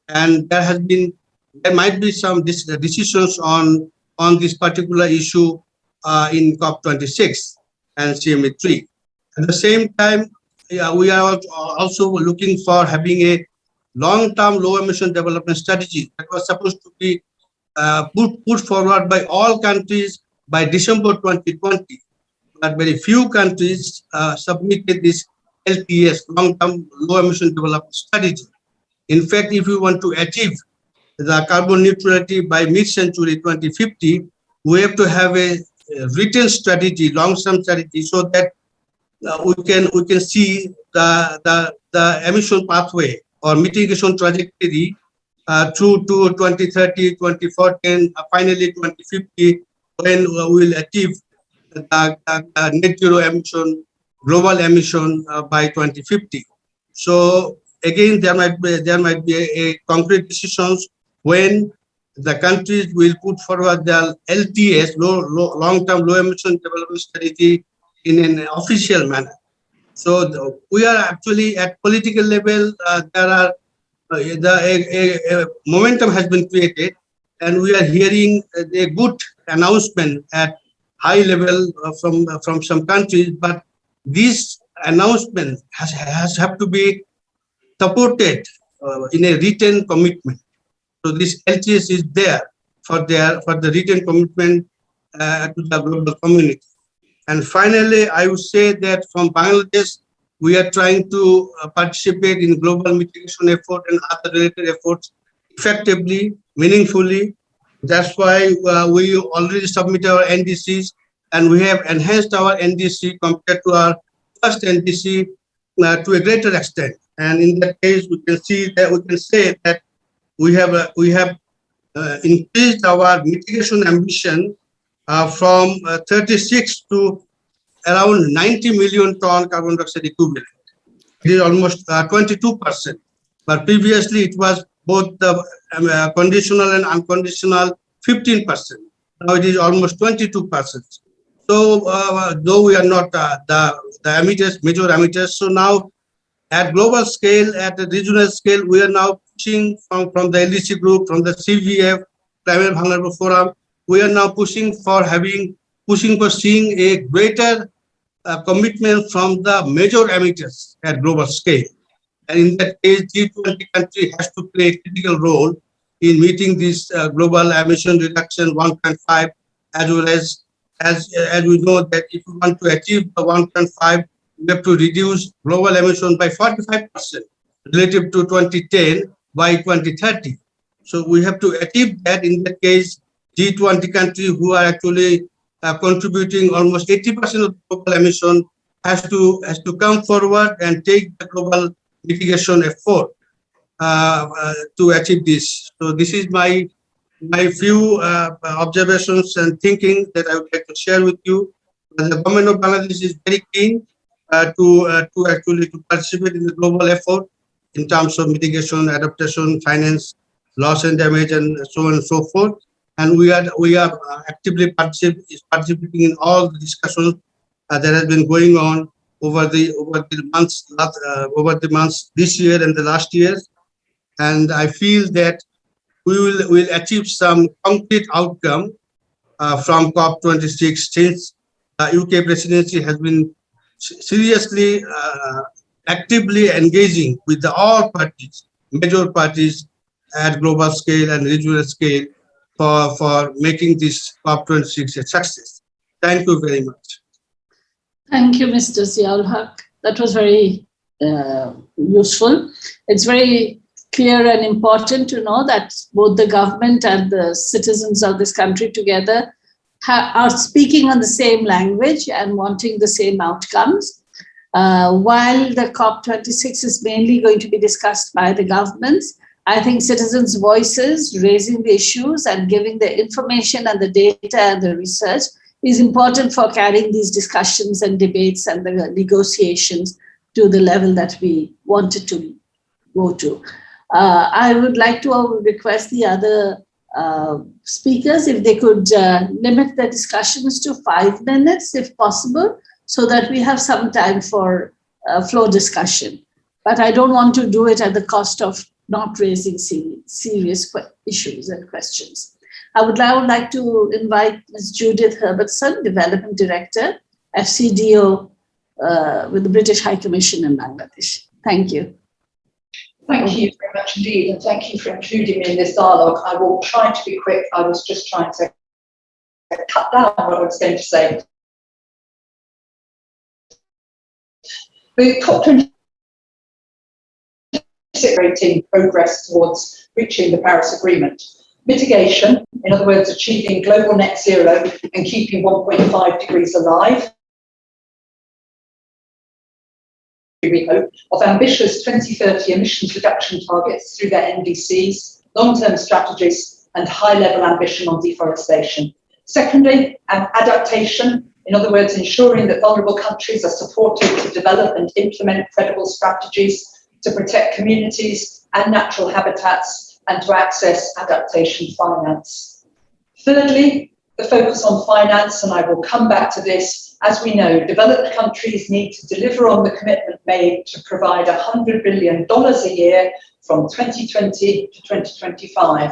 And there might be some decisions on this particular issue in COP26 and CME3. At the same time, we are also looking for having a long-term low-emission development strategy that was supposed to be put forward by all countries by December 2020. But very few countries submitted this LTS, long-term low-emission development strategy. In fact, if we want to achieve the carbon neutrality by mid-century 2050, we have to have a written strategy, long-term strategy, so that we can see the emission pathway or mitigation trajectory through to 2030, 2040, and finally 2050, when we will achieve the net zero emission, global emission by 2050. So again, there might be a concrete decisions when the countries will put forward their LTS, long-term low emission development strategy, in an official manner. So we are actually at political level. There are a momentum has been created, and we are hearing a good announcement at high level from some countries. But this announcement has have to be supported in a written commitment. So this LTS is there for the written commitment to the global community. And finally, I would say that from Bangladesh, we are trying to participate in global mitigation effort and other related efforts effectively, meaningfully. That's why we already submitted our NDCs, and we have enhanced our NDC compared to our first NDC to a greater extent. And in that case, we can say that we have increased our mitigation ambition from 36 to around 90 million ton carbon dioxide equivalent. It is almost 22%. But previously, it was both the conditional and unconditional 15%. Now it is almost 22%. So though we are not the emitters, major emitters, so now at global scale, at the regional scale, we are now pushing from the LDC group, from the CVF, Climate Vulnerable Forum, we are now pushing for seeing a greater commitment from the major emitters at global scale. And in that case, G20 country has to play a critical role in meeting this global emission reduction 1.5, as well as we know that if we want to achieve the 1.5, we have to reduce global emission by 45% relative to 2010 by 2030. So we have to achieve that. In that case, G20 countries who are actually contributing almost 80% of global emission has to come forward and take the global mitigation effort to achieve this. So this is my few observations and thinking that I would like to share with you. The government of Bangladesh is very keen to participate in the global effort in terms of mitigation, adaptation, finance, loss and damage, and so on and so forth. And we are actively participating in all the discussions that has been going on over the months this year and the last years. And I feel that we will achieve some concrete outcome from COP26, since UK presidency has been seriously, actively engaging with all parties, major parties at global scale and regional scale for making this COP26 a success. Thank you very much. Thank you, Mr. Ziaul-Haq. That was very useful. It's very clear and important to know that both the government and the citizens of this country together are speaking on the same language and wanting the same outcomes. While the COP26 is mainly going to be discussed by the governments, I think citizens' voices, raising the issues and giving the information and the data and the research is important for carrying these discussions and debates and the negotiations to the level that we wanted to go to. I would like to request the other speakers if they could limit their discussions to 5 minutes, if possible, so that we have some time for floor discussion. But I don't want to do it at the cost of not raising serious issues and questions. I would now like to invite Ms. Judith Herbertson, Development Director, FCDO with the British High Commission in Bangladesh. Thank you. Thank you very much indeed, and thank you for including me in this dialogue. I will try to be quick. I was just trying to cut down what I was going to say. The COP26 rating progress towards reaching the Paris Agreement. Mitigation, in other words, achieving global net zero and keeping 1.5 degrees alive, we hope, of ambitious 2030 emissions reduction targets through their NDCs, long-term strategies, and high-level ambition on deforestation. Secondly, adaptation, in other words, ensuring that vulnerable countries are supported to develop and implement credible strategies to protect communities and natural habitats and to access adaptation finance. Thirdly, the focus on finance, and I will come back to this. As we know, developed countries need to deliver on the commitment made to provide $100 billion a year from 2020 to 2025.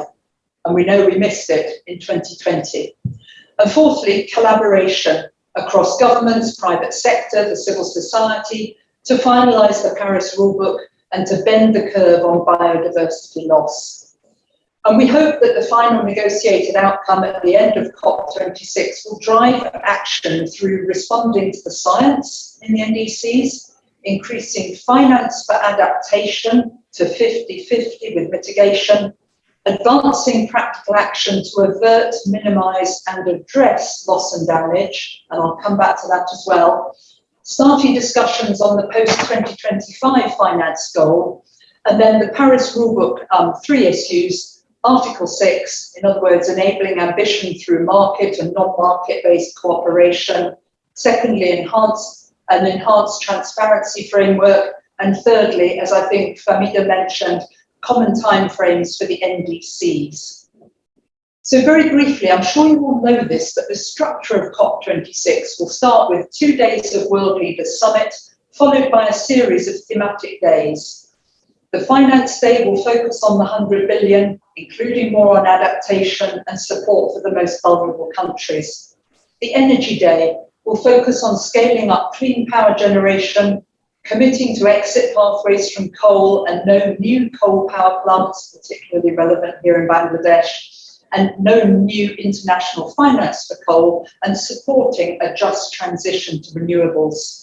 And we know we missed it in 2020. And fourthly, collaboration across governments, private sector, the civil society, to finalise the Paris rulebook and to bend the curve on biodiversity loss. And we hope that the final negotiated outcome at the end of COP26 will drive action through responding to the science in the NDCs, increasing finance for adaptation to 50-50 with mitigation, advancing practical action to avert, minimise and address loss and damage, and I'll come back to that as well, starting discussions on the post-2025 finance goal, and then the Paris rulebook 3 issues, Article 6, in other words, enabling ambition through market and non-market-based cooperation. Secondly, an enhanced transparency framework. And thirdly, as I think Famida mentioned, common timeframes for the NDCs. So very briefly, I'm sure you all know this, but the structure of COP26 will start with 2 days of World Leaders Summit, followed by a series of thematic days. The Finance Day will focus on the 100 billion, including more on adaptation and support for the most vulnerable countries. The Energy Day will focus on scaling up clean power generation, committing to exit pathways from coal and no new coal power plants, particularly relevant here in Bangladesh, and no new international finance for coal, and supporting a just transition to renewables.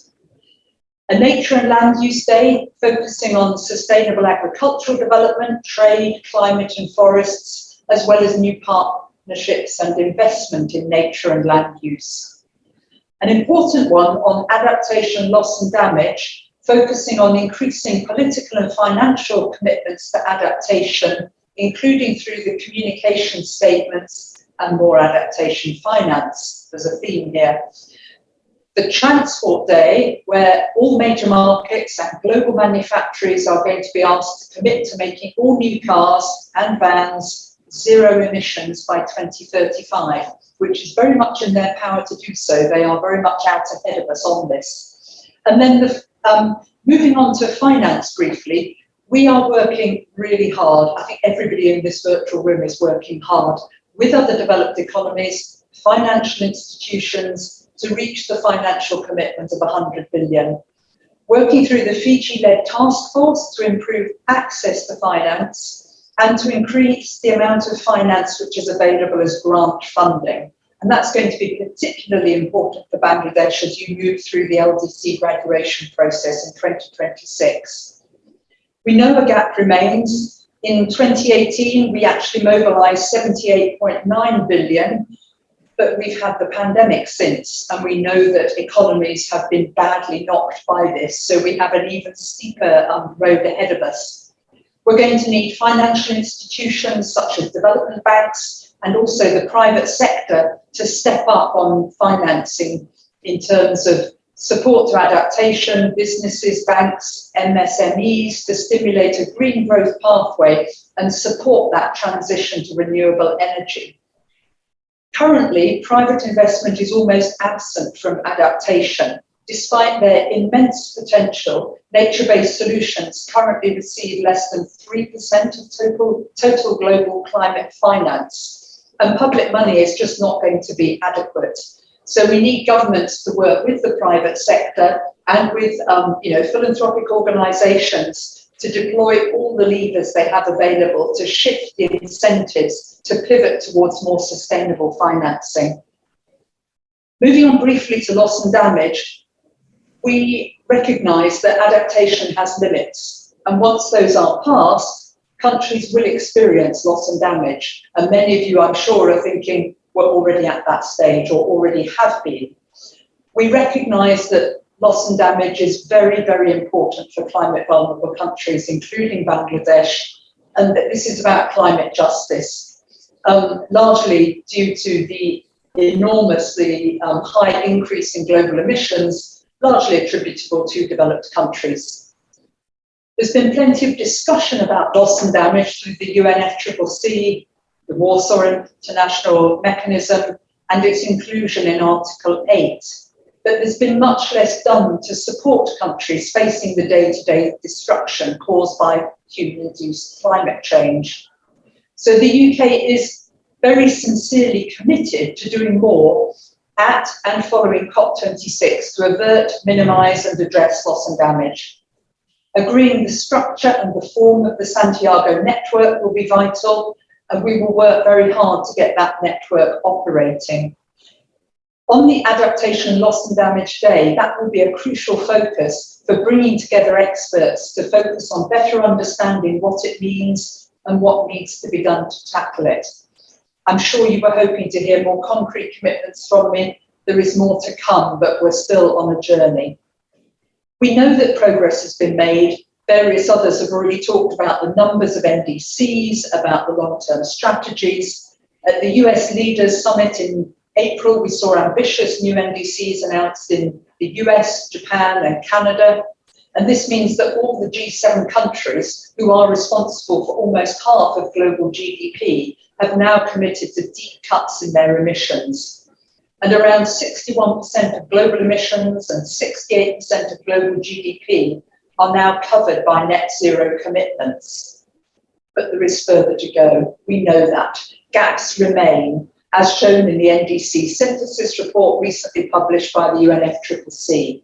A Nature and Land Use Day, focusing on sustainable agricultural development, trade, climate and forests, as well as new partnerships and investment in nature and land use. An important one on adaptation, loss and damage, focusing on increasing political and financial commitments to adaptation, including through the communication statements and more adaptation finance. There's a theme here. The Transport Day, where all major markets and global manufacturers are going to be asked to commit to making all new cars and vans zero emissions by 2035, which is very much in their power to do so. They are very much out ahead of us on this. And then moving on to finance briefly, we are working really hard. I think everybody in this virtual room is working hard with other developed economies, financial institutions, to reach the financial commitment of 100 billion. Working through the Fiji-led task force to improve access to finance, and to increase the amount of finance which is available as grant funding. And that's going to be particularly important for Bangladesh as you move through the LDC graduation process in 2026. We know a gap remains. In 2018, we actually mobilized 78.9 billion, but we've had the pandemic since, and we know that economies have been badly knocked by this. So we have an even steeper road ahead of us. We're going to need financial institutions such as development banks and also the private sector to step up on financing in terms of support to adaptation, businesses, banks, MSMEs to stimulate a green growth pathway and support that transition to renewable energy. Currently, private investment is almost absent from adaptation. Despite their immense potential, nature-based solutions currently receive less than 3% of total global climate finance. And public money is just not going to be adequate. So we need governments to work with the private sector and with philanthropic organizations to deploy all the levers they have available to shift the incentives to pivot towards more sustainable financing. Moving on briefly to loss and damage, we recognize that adaptation has limits. And once those are passed, countries will experience loss and damage. And many of you, I'm sure, are thinking we're already at that stage or already have been. We recognize that loss and damage is very, very important for climate vulnerable countries, including Bangladesh, and that this is about climate justice, largely due to the enormously high increase in global emissions, largely attributable to developed countries. There's been plenty of discussion about loss and damage through the UNFCCC, the Warsaw International Mechanism, and its inclusion in Article 8. But there's been much less done to support countries facing the day-to-day destruction caused by human-induced climate change. So the UK is very sincerely committed to doing more at and following COP26 to avert, minimise and address loss and damage. Agreeing the structure and the form of the Santiago network will be vital, and we will work very hard to get that network operating. On the Adaptation Loss and Damage Day, that will be a crucial focus for bringing together experts to focus on better understanding what it means and what needs to be done to tackle it. I'm sure you were hoping to hear more concrete commitments from me. There is more to come, but we're still on a journey. We know that progress has been made. Various others have already talked about the numbers of NDCs, about the long-term strategies. At the US Leaders Summit in April, we saw ambitious new NDCs announced in the US, Japan, and Canada. And this means that all the G7 countries, who are responsible for almost half of global GDP, have now committed to deep cuts in their emissions. And around 61% of global emissions and 68% of global GDP are now covered by net zero commitments. But there is further to go. We know that. Gaps remain, as shown in the NDC synthesis report recently published by the UNFCCC.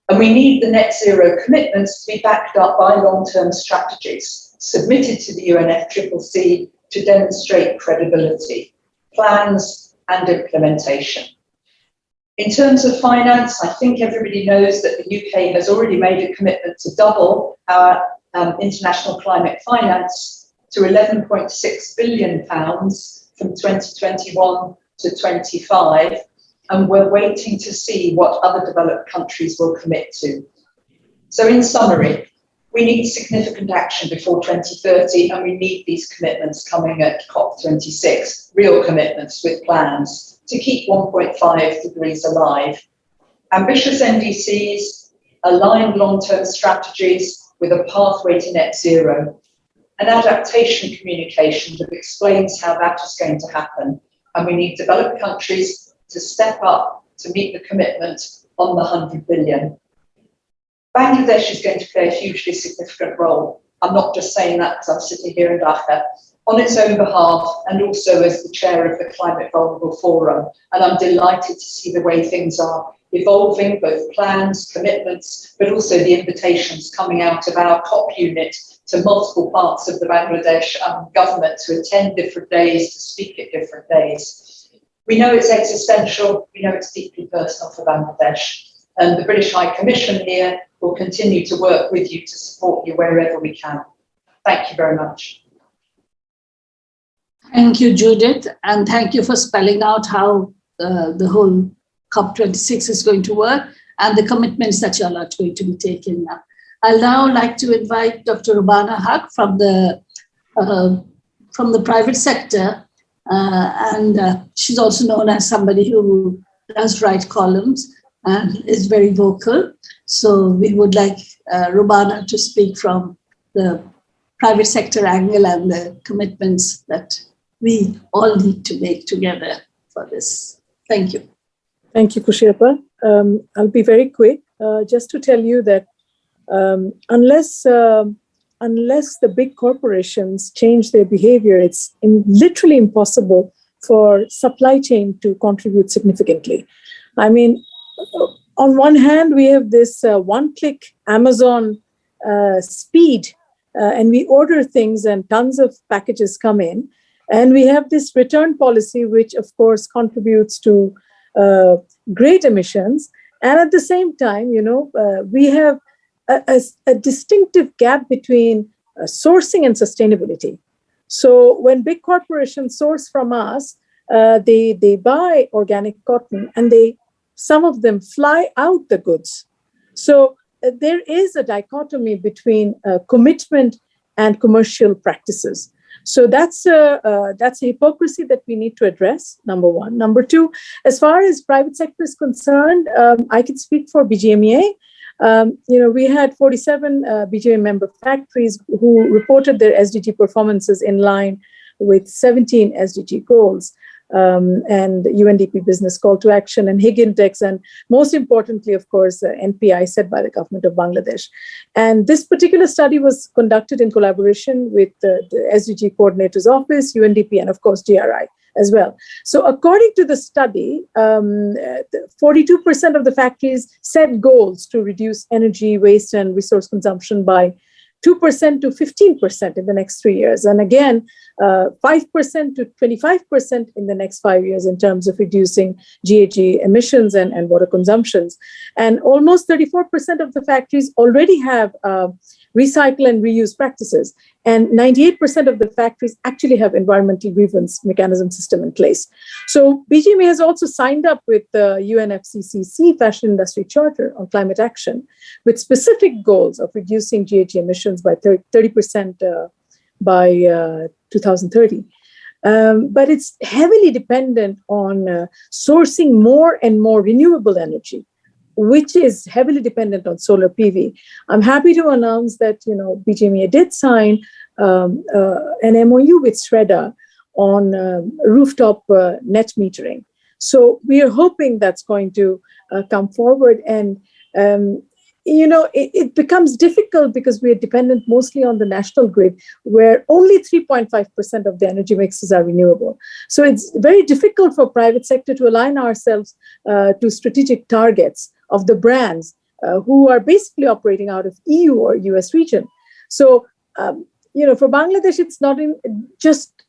And we need the net zero commitments to be backed up by long-term strategies submitted to the UNFCCC to demonstrate credibility, plans, and implementation. In terms of finance, I think everybody knows that the UK has already made a commitment to double our international climate finance to £11.6 billion from 2021 to 25, and we're waiting to see what other developed countries will commit to. So in summary, we need significant action before 2030, and we need these commitments coming at COP26, real commitments with plans to keep 1.5 degrees alive. Ambitious NDCs, aligned long-term strategies with a pathway to net zero, an adaptation communication that explains how that is going to happen. And we need developed countries to step up to meet the commitment on the 100 billion. Bangladesh is going to play a hugely significant role. I'm not just saying that because I'm sitting here in Dhaka, on its own behalf and also as the chair of the Climate Vulnerable Forum. And I'm delighted to see the way things are evolving, both plans, commitments, but also the invitations coming out of our COP unit to multiple parts of the Bangladesh government to attend different days, to speak at different days. We know it's existential, we know it's deeply personal for Bangladesh, and the British High Commission here will continue to work with you to support you wherever we can. Thank you very much. Thank you, Judith, and thank you for spelling out how the whole COP26 is going to work and the commitments that you all are going to be taking now. I'll now like to invite Dr. Rubana Haq from the private sector, and she's also known as somebody who does write columns and is very vocal. So we would like Rubana to speak from the private sector angle and the commitments that we all need to make together for this. Thank you. Thank you, Kushiyapa. I'll be very quick, just to tell you that unless the big corporations change their behavior, it's literally impossible for supply chain to contribute significantly. I mean, on one hand, we have this one-click Amazon speed, and we order things and tons of packages come in. And we have this return policy, which of course contributes to great emissions. And at the same time, we have a distinctive gap between sourcing and sustainability. So when big corporations source from us, they buy organic cotton and some of them fly out the goods. So there is a dichotomy between commitment and commercial practices. So that's a hypocrisy that we need to address, number one. Number two, as far as private sector is concerned, I can speak for BGMEA. We had 47 BGMEA member factories who reported their SDG performances in line with 17 SDG goals. And UNDP Business Call to Action and HIG Index, and most importantly, of course, NPI set by the government of Bangladesh. And this particular study was conducted in collaboration with the SDG Coordinator's Office, UNDP, and of course, GRI as well. So according to the study, 42% of the factories set goals to reduce energy, waste, and resource consumption by 2% to 15% in the next 3 years. And again, 5% to 25% in the next 5 years in terms of reducing GHG emissions and water consumptions. And almost 34% of the factories already have recycle and reuse practices. And 98% of the factories actually have environmental grievance mechanism system in place. So BGME has also signed up with the UNFCCC Fashion Industry Charter on climate action with specific goals of reducing GHG emissions by 30% by 2030. But it's heavily dependent on sourcing more and more renewable energy, which is heavily dependent on solar PV. I'm happy to announce that BGMEA did sign an MOU with SREDA on rooftop net metering. So we are hoping that's going to come forward. And it becomes difficult because we are dependent mostly on the national grid, where only 3.5% of the energy mixes are renewable. So it's very difficult for private sector to align ourselves to strategic targets of the brands who are basically operating out of EU or US region. So, for Bangladesh, it's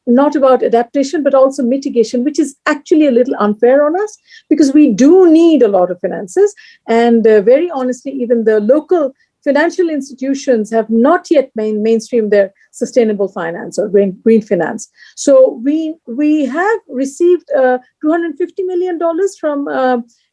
not about adaptation, but also mitigation, which is actually a little unfair on us because we do need a lot of finances. And very honestly, even the local financial institutions have not yet mainstreamed their sustainable finance or green finance. So we have received $250 million from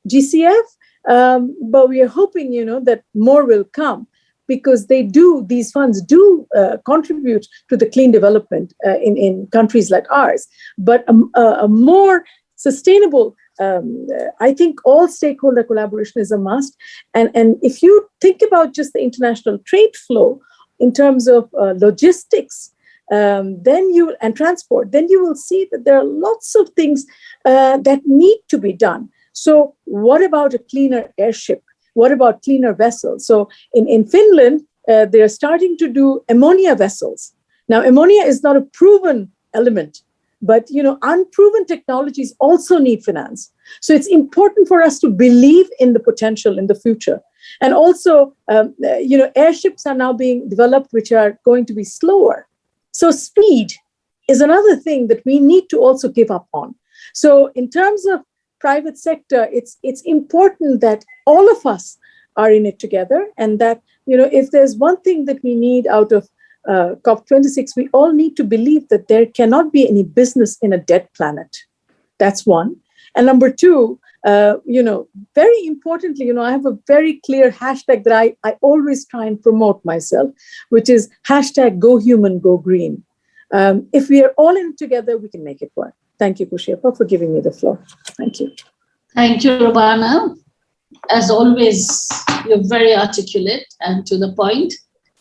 GCF, but we are hoping, that more will come, because these funds do contribute to the clean development in countries like ours. But a more sustainable, I think all stakeholder collaboration is a must. And if you think about just the international trade flow in terms of logistics, and transport, then you will see that there are lots of things that need to be done. So what about a cleaner airship? What about cleaner vessels? So in Finland, they're starting to do ammonia vessels. Now, ammonia is not a proven element, but unproven technologies also need finance. So it's important for us to believe in the potential in the future. And also, airships are now being developed, which are going to be slower. So speed is another thing that we need to also give up on. So in terms of private sector, it's important that all of us are in it together, and that, if there's one thing that we need out of COP26, we all need to believe that there cannot be any business in a dead planet. That's one. And number two, very importantly, I have a very clear hashtag that I always try and promote myself, which is hashtag Go Human, Go Green. If we are all in together, we can make it work. Thank you, Kushepa, for giving me the floor. Thank you. Thank you, Rubana. As always, you're very articulate and to the point.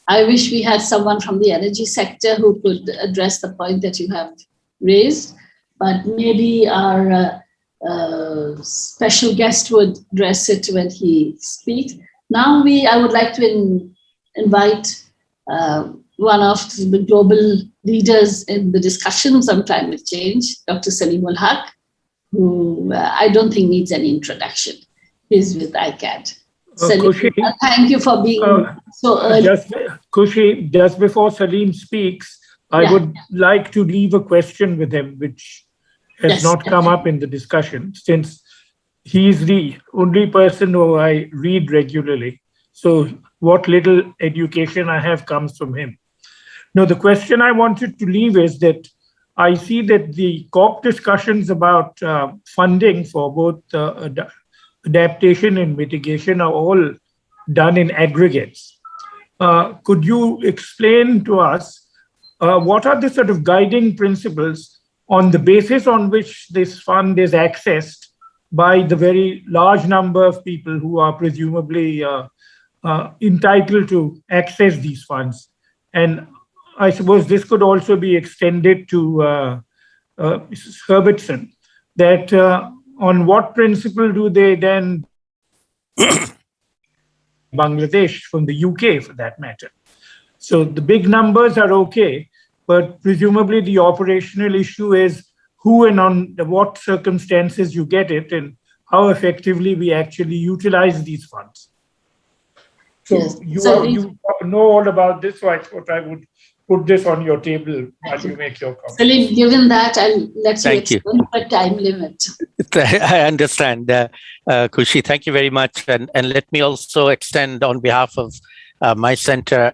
I wish we had someone from the energy sector who could address the point that you have raised, but maybe our special guest would address it when he speaks. Now I would like to invite one of the global leaders in the discussions on climate change, Dr. Salim ul Haq, who I don't think needs any introduction. He's with ICAD. Salim, thank you for being so early. Khushi, just before Salim speaks, I would like to leave a question with him, which has not come up in the discussion, since he's the only person who I read regularly. So what little education I have comes from him. Now, the question I wanted to leave is that I see that the COP discussions about funding for both adaptation and mitigation are all done in aggregates. Could you explain to us what are the sort of guiding principles on the basis on which this fund is accessed by the very large number of people who are presumably entitled to access these funds? And I suppose this could also be extended to Mrs. Herbertson, that on what principle do they then Bangladesh from the UK for that matter? So the big numbers are okay, but presumably the operational issue is who and on what circumstances you get it and how effectively we actually utilize these funds. So you know all about this, so I thought I would put this on your table while you make your comments. Salim, given that, I'll let you explain the time limit. I understand. Khushi, thank you very much. And let me also extend on behalf of my center,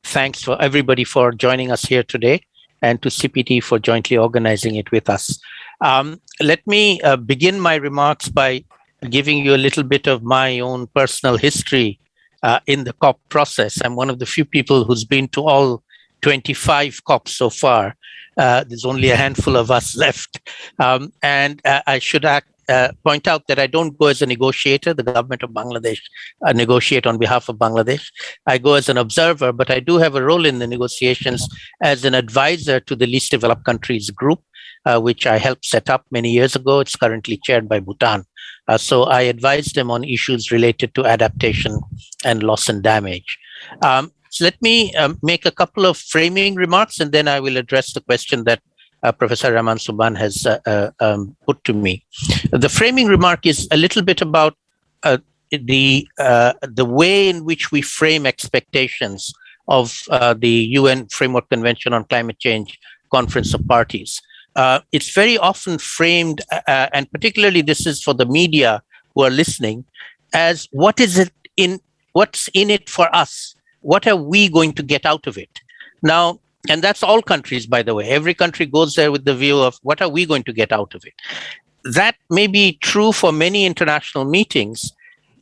thanks for everybody for joining us here today, and to CPT for jointly organizing it with us. Let me begin my remarks by giving you a little bit of my own personal history in the COP process. I'm one of the few people who's been to all 25 COPs so far. There's only a handful of us left. And I should point out that I don't go as a negotiator. The government of Bangladesh negotiate on behalf of Bangladesh. I go as an observer, but I do have a role in the negotiations as an advisor to the least developed countries group, which I helped set up many years ago. It's currently chaired by Bhutan. So I advise them on issues related to adaptation and loss and damage. So let me make a couple of framing remarks, and then I will address the question that Professor Rahman Subhan has put to me. The framing remark is a little bit about the way in which we frame expectations of the UN Framework Convention on Climate Change Conference of Parties. It's very often framed, and particularly this is for the media who are listening, as what's in it for us? What are we going to get out of it? Now, and that's all countries, by the way. Every country goes there with the view of what are we going to get out of it? That may be true for many international meetings.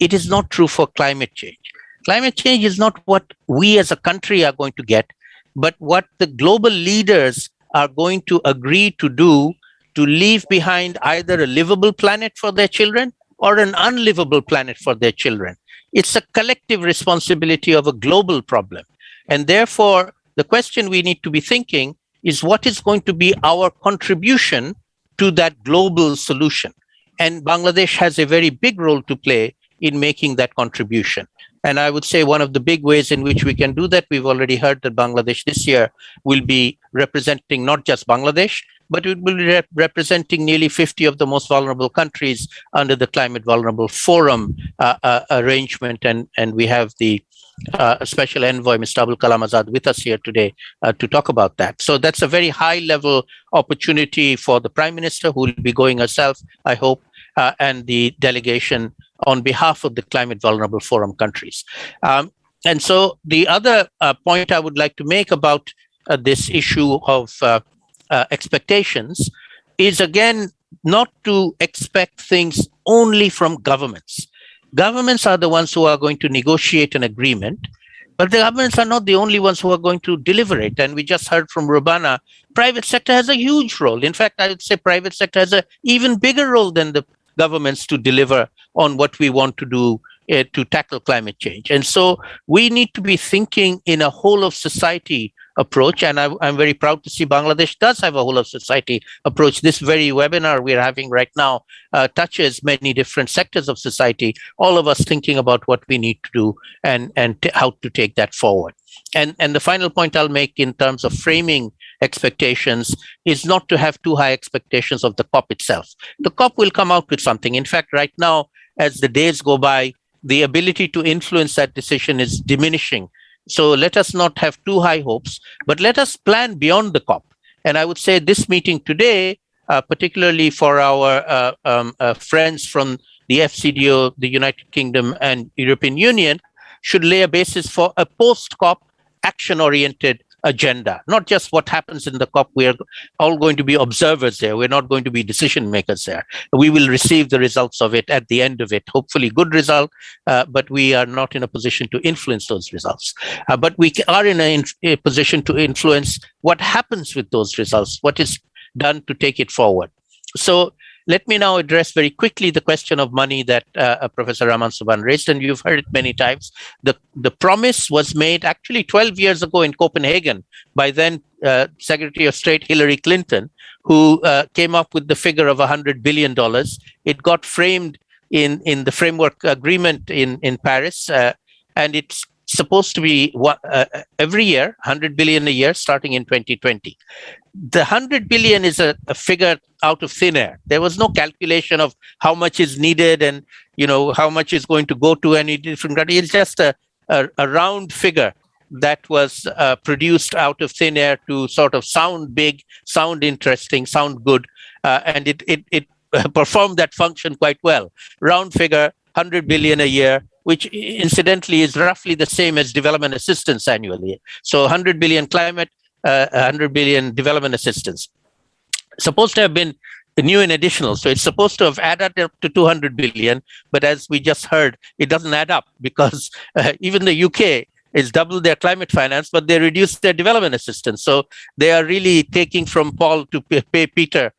It is not true for climate change. Climate change is not what we as a country are going to get, but what the global leaders are going to agree to do to leave behind either a livable planet for their children or an unlivable planet for their children. It's a collective responsibility of a global problem. And therefore, the question we need to be thinking is what is going to be our contribution to that global solution? And Bangladesh has a very big role to play in making that contribution. And I would say one of the big ways in which we can do that, we've already heard that Bangladesh this year will be representing not just Bangladesh, but it will be representing nearly 50 of the most vulnerable countries under the Climate Vulnerable Forum arrangement. And we have the Special Envoy, Mr. Abul Kalam Azad, with us here today to talk about that. So that's a very high-level opportunity for the Prime Minister, who will be going herself, I hope, and the delegation on behalf of the Climate Vulnerable Forum countries. And so the other point I would like to make about this issue of expectations is, again, not to expect things only from governments. Governments are the ones who are going to negotiate an agreement, but the governments are not the only ones who are going to deliver it. And we just heard from Rubana, private sector has a huge role. In fact, I would say private sector has an even bigger role than the governments to deliver on what we want to do to tackle climate change. And so we need to be thinking in a whole of society approach. And I'm very proud to see Bangladesh does have a whole of society approach. This very webinar we're having right now touches many different sectors of society, all of us thinking about what we need to do and how to take that forward. And the final point I'll make in terms of framing expectations is not to have too high expectations of the COP itself. The COP will come out with something. In fact, right now, as the days go by, the ability to influence that decision is diminishing. So let us not have too high hopes, but let us plan beyond the COP. And I would say this meeting today, particularly for our friends from the FCDO, the United Kingdom and European Union, should lay a basis for a post-COP action-oriented agenda, not just what happens in the COP. We are all going to be observers there. We're not going to be decision makers there. We will receive the results of it at the end of it, hopefully good result, but we are not in a position to influence those results. But we are in a position to influence what happens with those results, what is done to take it forward. So let me now address very quickly the question of money that Professor Raman Subhan raised, and you've heard it many times. The promise was made actually 12 years ago in Copenhagen by then Secretary of State Hillary Clinton, who came up with the figure of $100 billion. It got framed in the framework agreement in Paris, and it's supposed to be every year, 100 billion a year, starting in 2020. The 100 billion is a figure out of thin air. There was no calculation of how much is needed and how much is going to go to any different country. It's just a round figure that was produced out of thin air to sort of sound big, sound interesting, sound good, and it performed that function quite well. Round figure, 100 billion a year, which incidentally is roughly the same as development assistance annually. So 100 billion climate, 100 billion development assistance. Supposed to have been new and additional. So it's supposed to have added up to 200 billion. But as we just heard, it doesn't add up because even the UK is double their climate finance, but they reduced their development assistance. So they are really taking from Paul to pay Peter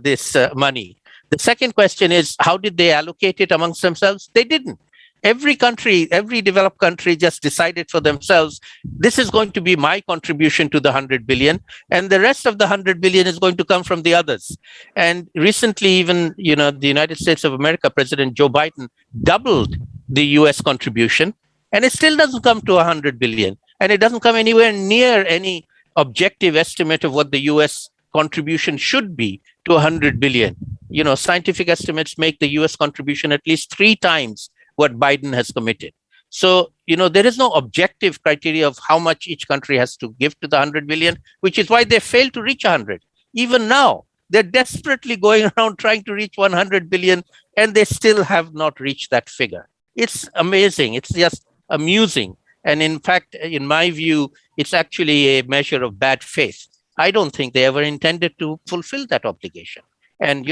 this money. The second question is, how did they allocate it amongst themselves? They didn't. Every country, every developed country just decided for themselves, this is going to be my contribution to the 100 billion, and the rest of the 100 billion is going to come from the others. And recently, even, the United States of America, President Joe Biden doubled the US contribution, and it still doesn't come to 100 billion. And it doesn't come anywhere near any objective estimate of what the US contribution should be to 100 billion. Scientific estimates make the US contribution at least 3 times what Biden has committed. So, there is no objective criteria of how much each country has to give to the 100 billion, which is why they failed to reach 100. Even now, they're desperately going around trying to reach 100 billion, and they still have not reached that figure. It's amazing. It's just amusing. And in fact, in my view, it's actually a measure of bad faith. I don't think they ever intended to fulfill that obligation. And,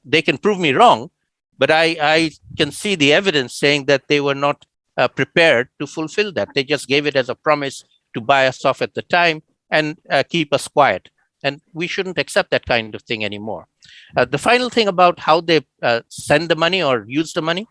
they can prove me wrong, but I can see the evidence saying that they were not prepared to fulfill that. They just gave it as a promise to buy us off at the time and keep us quiet. And we shouldn't accept that kind of thing anymore. The final thing about how they send the money or use the money,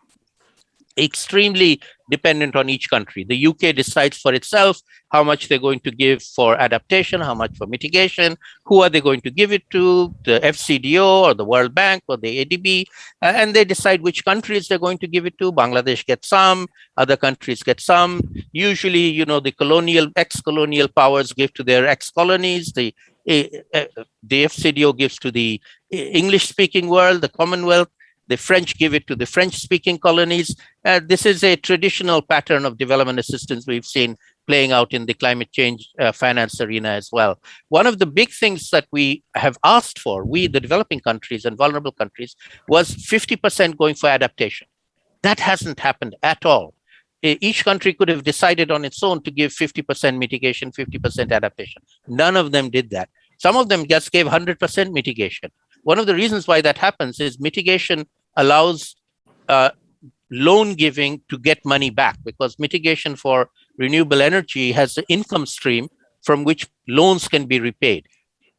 extremely dependent on each country. The UK decides for itself how much they're going to give for adaptation, how much for mitigation, who are they going to give it to, the FCDO or the World Bank or the ADB, and they decide which countries they're going to give it to. Bangladesh gets some, other countries get some. Usually, the ex-colonial powers give to their ex-colonies. The The FCDO gives to the English-speaking world, the Commonwealth. The French give it to the French-speaking colonies. This is a traditional pattern of development assistance we've seen playing out in the climate change finance arena as well. One of the big things that we have asked for, we, the developing countries and vulnerable countries, was 50% going for adaptation. That hasn't happened at all. Each country could have decided on its own to give 50% mitigation, 50% adaptation. None of them did that. Some of them just gave 100% mitigation. One of the reasons why that happens is mitigation allows loan giving to get money back, because mitigation for renewable energy has an income stream from which loans can be repaid.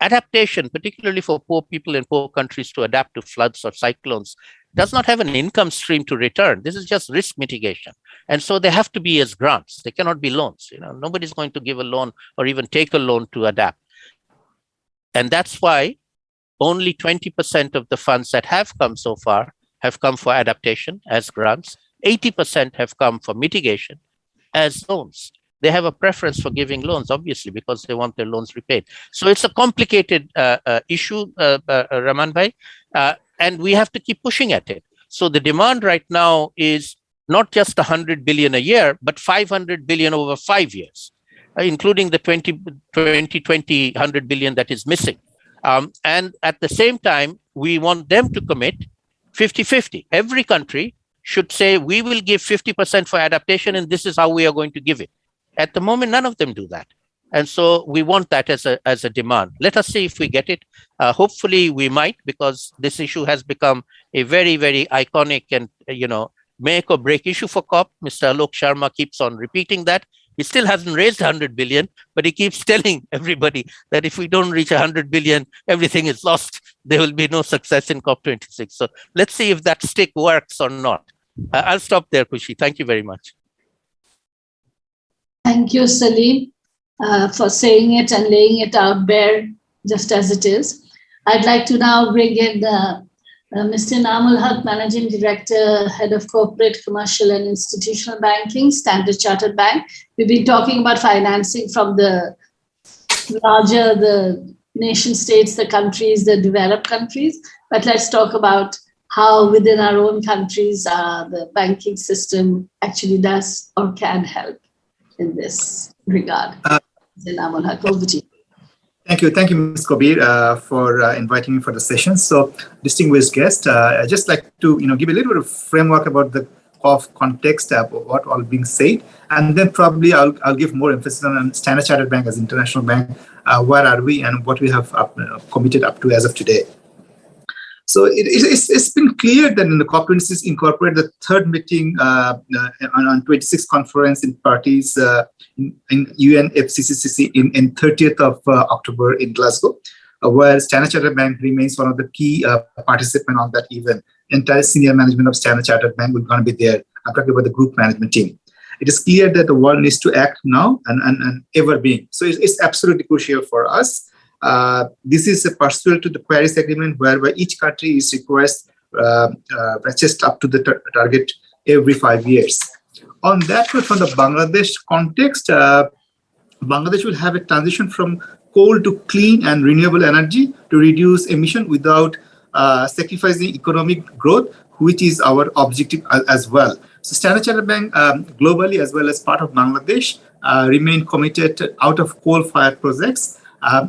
Adaptation, particularly for poor people in poor countries to adapt to floods or cyclones, does not have an income stream to return. This is just risk mitigation. And so they have to be as grants. They cannot be loans. Nobody's going to give a loan or even take a loan to adapt. And that's why only 20% of the funds that have come so far have come for adaptation as grants. 80% have come for mitigation as loans. They have a preference for giving loans, obviously, because they want their loans repaid. So it's a complicated issue, Raman Bhai, and we have to keep pushing at it. So the demand right now is not just 100 billion a year, but 500 billion over 5 years, including the 2020 100 billion that is missing. And at the same time, we want them to commit 50-50. Every country should say, we will give 50% for adaptation, and this is how we are going to give it. At the moment, none of them do that. And so we want that as a demand. Let us see if we get it. Hopefully we might, because this issue has become a very, very iconic and, make or break issue for COP. Mr. Alok Sharma keeps on repeating that. He still hasn't raised 100 billion, but he keeps telling everybody that if we don't reach 100 billion, everything is lost. There will be no success in COP26. So let's see if that stick works or not. I'll stop there, Khushi. Thank you very much. Thank you, Salim, for saying it and laying it out bare just as it is. I'd like to now bring in Mr. Namul Haq, Managing Director, Head of Corporate, Commercial and Institutional Banking, Standard Chartered Bank. We've been talking about financing from the larger, the nation states, the countries, the developed countries. But let's talk about how within our own countries the banking system actually does or can help in this regard. Mr. Namul Haq, over to you. Thank you, Ms. Kabir, for inviting me for the session. So, distinguished guest, I'd just like to give a little bit of framework about the context of what all being said, and then probably I'll give more emphasis on Standard Chartered Bank as international bank. Where are we and what we have committed up to as of today? So it's been clear that in the COP26 incorporate the third meeting on 26th conference in parties in UNFCCC in 30th of October in Glasgow, where Standard Chartered Bank remains one of the key participants on that event. Entire senior management of Standard Chartered Bank will going to be there. I'm talking about the group management team. It is clear that the world needs to act now and ever being. So it's absolutely crucial for us. This is a pursuant to the Paris Agreement, whereby each country is required just up to the target every 5 years. On that, from the Bangladesh context, Bangladesh will have a transition from coal to clean and renewable energy to reduce emission without sacrificing economic growth, which is our objective as well. So Standard Chartered Bank globally, as well as part of Bangladesh, remain committed out of coal-fired projects.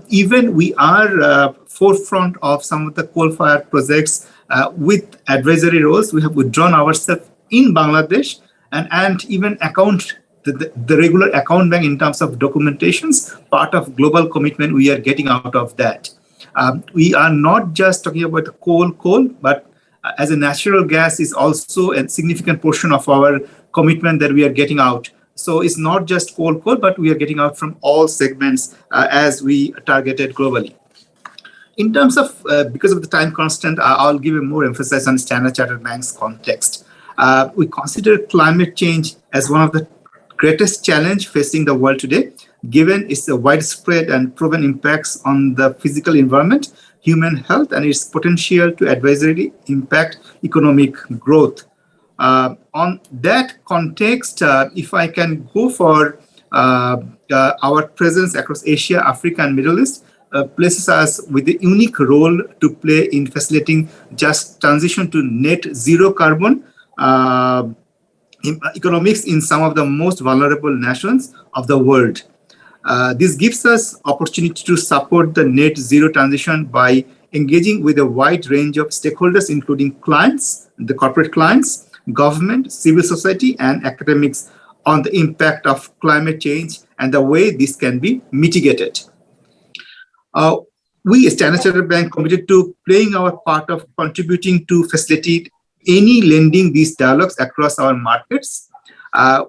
Even we are forefront of some of the coal-fired projects with advisory roles. We have withdrawn ourselves in Bangladesh and even account the regular account bank in terms of documentations, part of global commitment we are getting out of that. We are not just talking about the coal, but as a natural gas is also a significant portion of our commitment that we are getting out. So it's not just coal, but we are getting out from all segments as we targeted globally. In terms of, because of the time constant, I'll give a more emphasis on Standard Chartered Bank's context. We consider climate change as one of the greatest challenge facing the world today, given its widespread and proven impacts on the physical environment, human health, and its potential to adversely impact economic growth. On that context, if I can go for our presence across Asia, Africa, and Middle East, places us with a unique role to play in facilitating just transition to net zero carbon economics in some of the most vulnerable nations of the world. This gives us opportunity to support the net zero transition by engaging with a wide range of stakeholders, including clients, the corporate clients, government, civil society, and academics on the impact of climate change and the way this can be mitigated. We, Standard Chartered Bank, committed to playing our part of contributing to facilitate any lending these dialogues across our markets.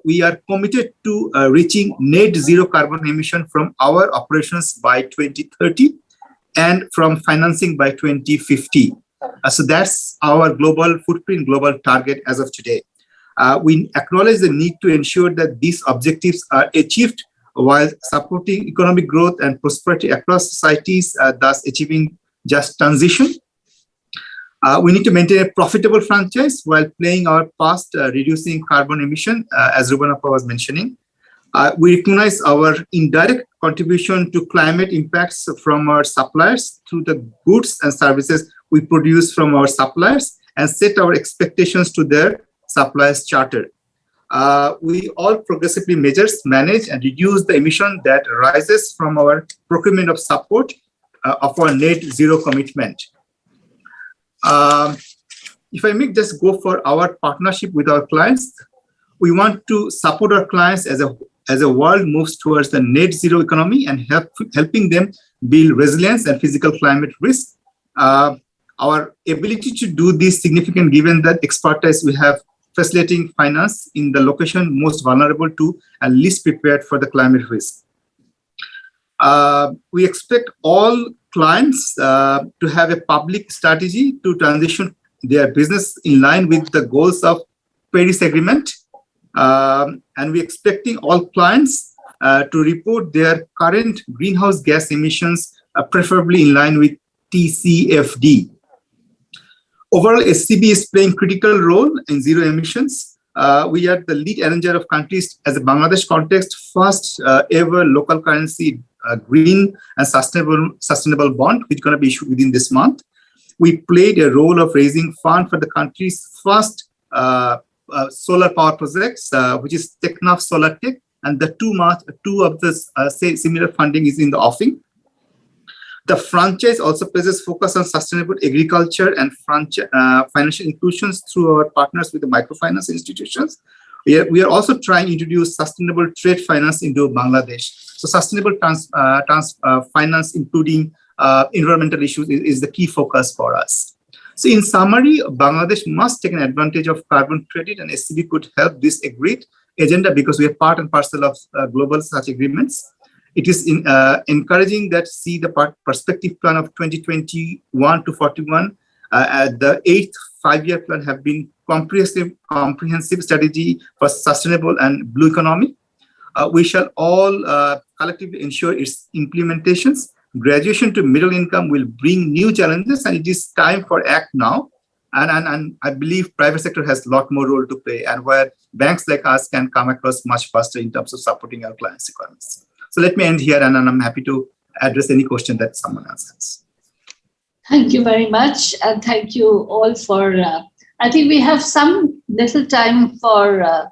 We are committed to reaching net zero carbon emission from our operations by 2030 and from financing by 2050. So that's our global footprint, global target as of today. We acknowledge the need to ensure that these objectives are achieved while supporting economic growth and prosperity across societies, thus achieving just transition. We need to maintain a profitable franchise while playing our part reducing carbon emission, as Ruben Appa was mentioning. We recognize our indirect contribution to climate impacts from our suppliers through the goods and services we produce from our suppliers and set our expectations to their suppliers' charter. We all progressively measures, manage, and reduce the emission that arises from our procurement of support of our net zero commitment. If I may just go for our partnership with our clients, we want to support our clients as a world moves towards the net zero economy and helping them build resilience and physical climate risk. Our ability to do this significant given that expertise we have facilitating finance in the location most vulnerable to and least prepared for the climate risk. We expect all clients to have a public strategy to transition their business in line with the goals of Paris Agreement. And we're expecting all clients to report their current greenhouse gas emissions, preferably in line with TCFD. Overall, SCB is playing critical role in zero emissions. We are the lead arranger of countries as a Bangladesh context, first ever local currency green and sustainable bond, which is going to be issued within this month. We played a role of raising fund for the country's first solar power projects, which is Teknaf Solar Tech, and the two of the similar funding is in the offing. The franchise also places focus on sustainable agriculture and financial inclusions through our partners with the microfinance institutions. We are also trying to introduce sustainable trade finance into Bangladesh. So sustainable finance, including environmental issues, is the key focus for us. So in summary, Bangladesh must take an advantage of carbon credit, and SCB could help this agreed agenda because we are part and parcel of global such agreements. It is encouraging that see the perspective plan of 2021 to 41, the 8th five-year plan have been comprehensive strategy for sustainable and blue economy. We shall all collectively ensure its implementations. Graduation to middle income will bring new challenges, and it is time for act now. And I believe private sector has a lot more role to play, and where banks like us can come across much faster in terms of supporting our clients' economies. So let me end here, and I'm happy to address any question that someone asks. Thank you very much, and thank you all for. I think we have some little time for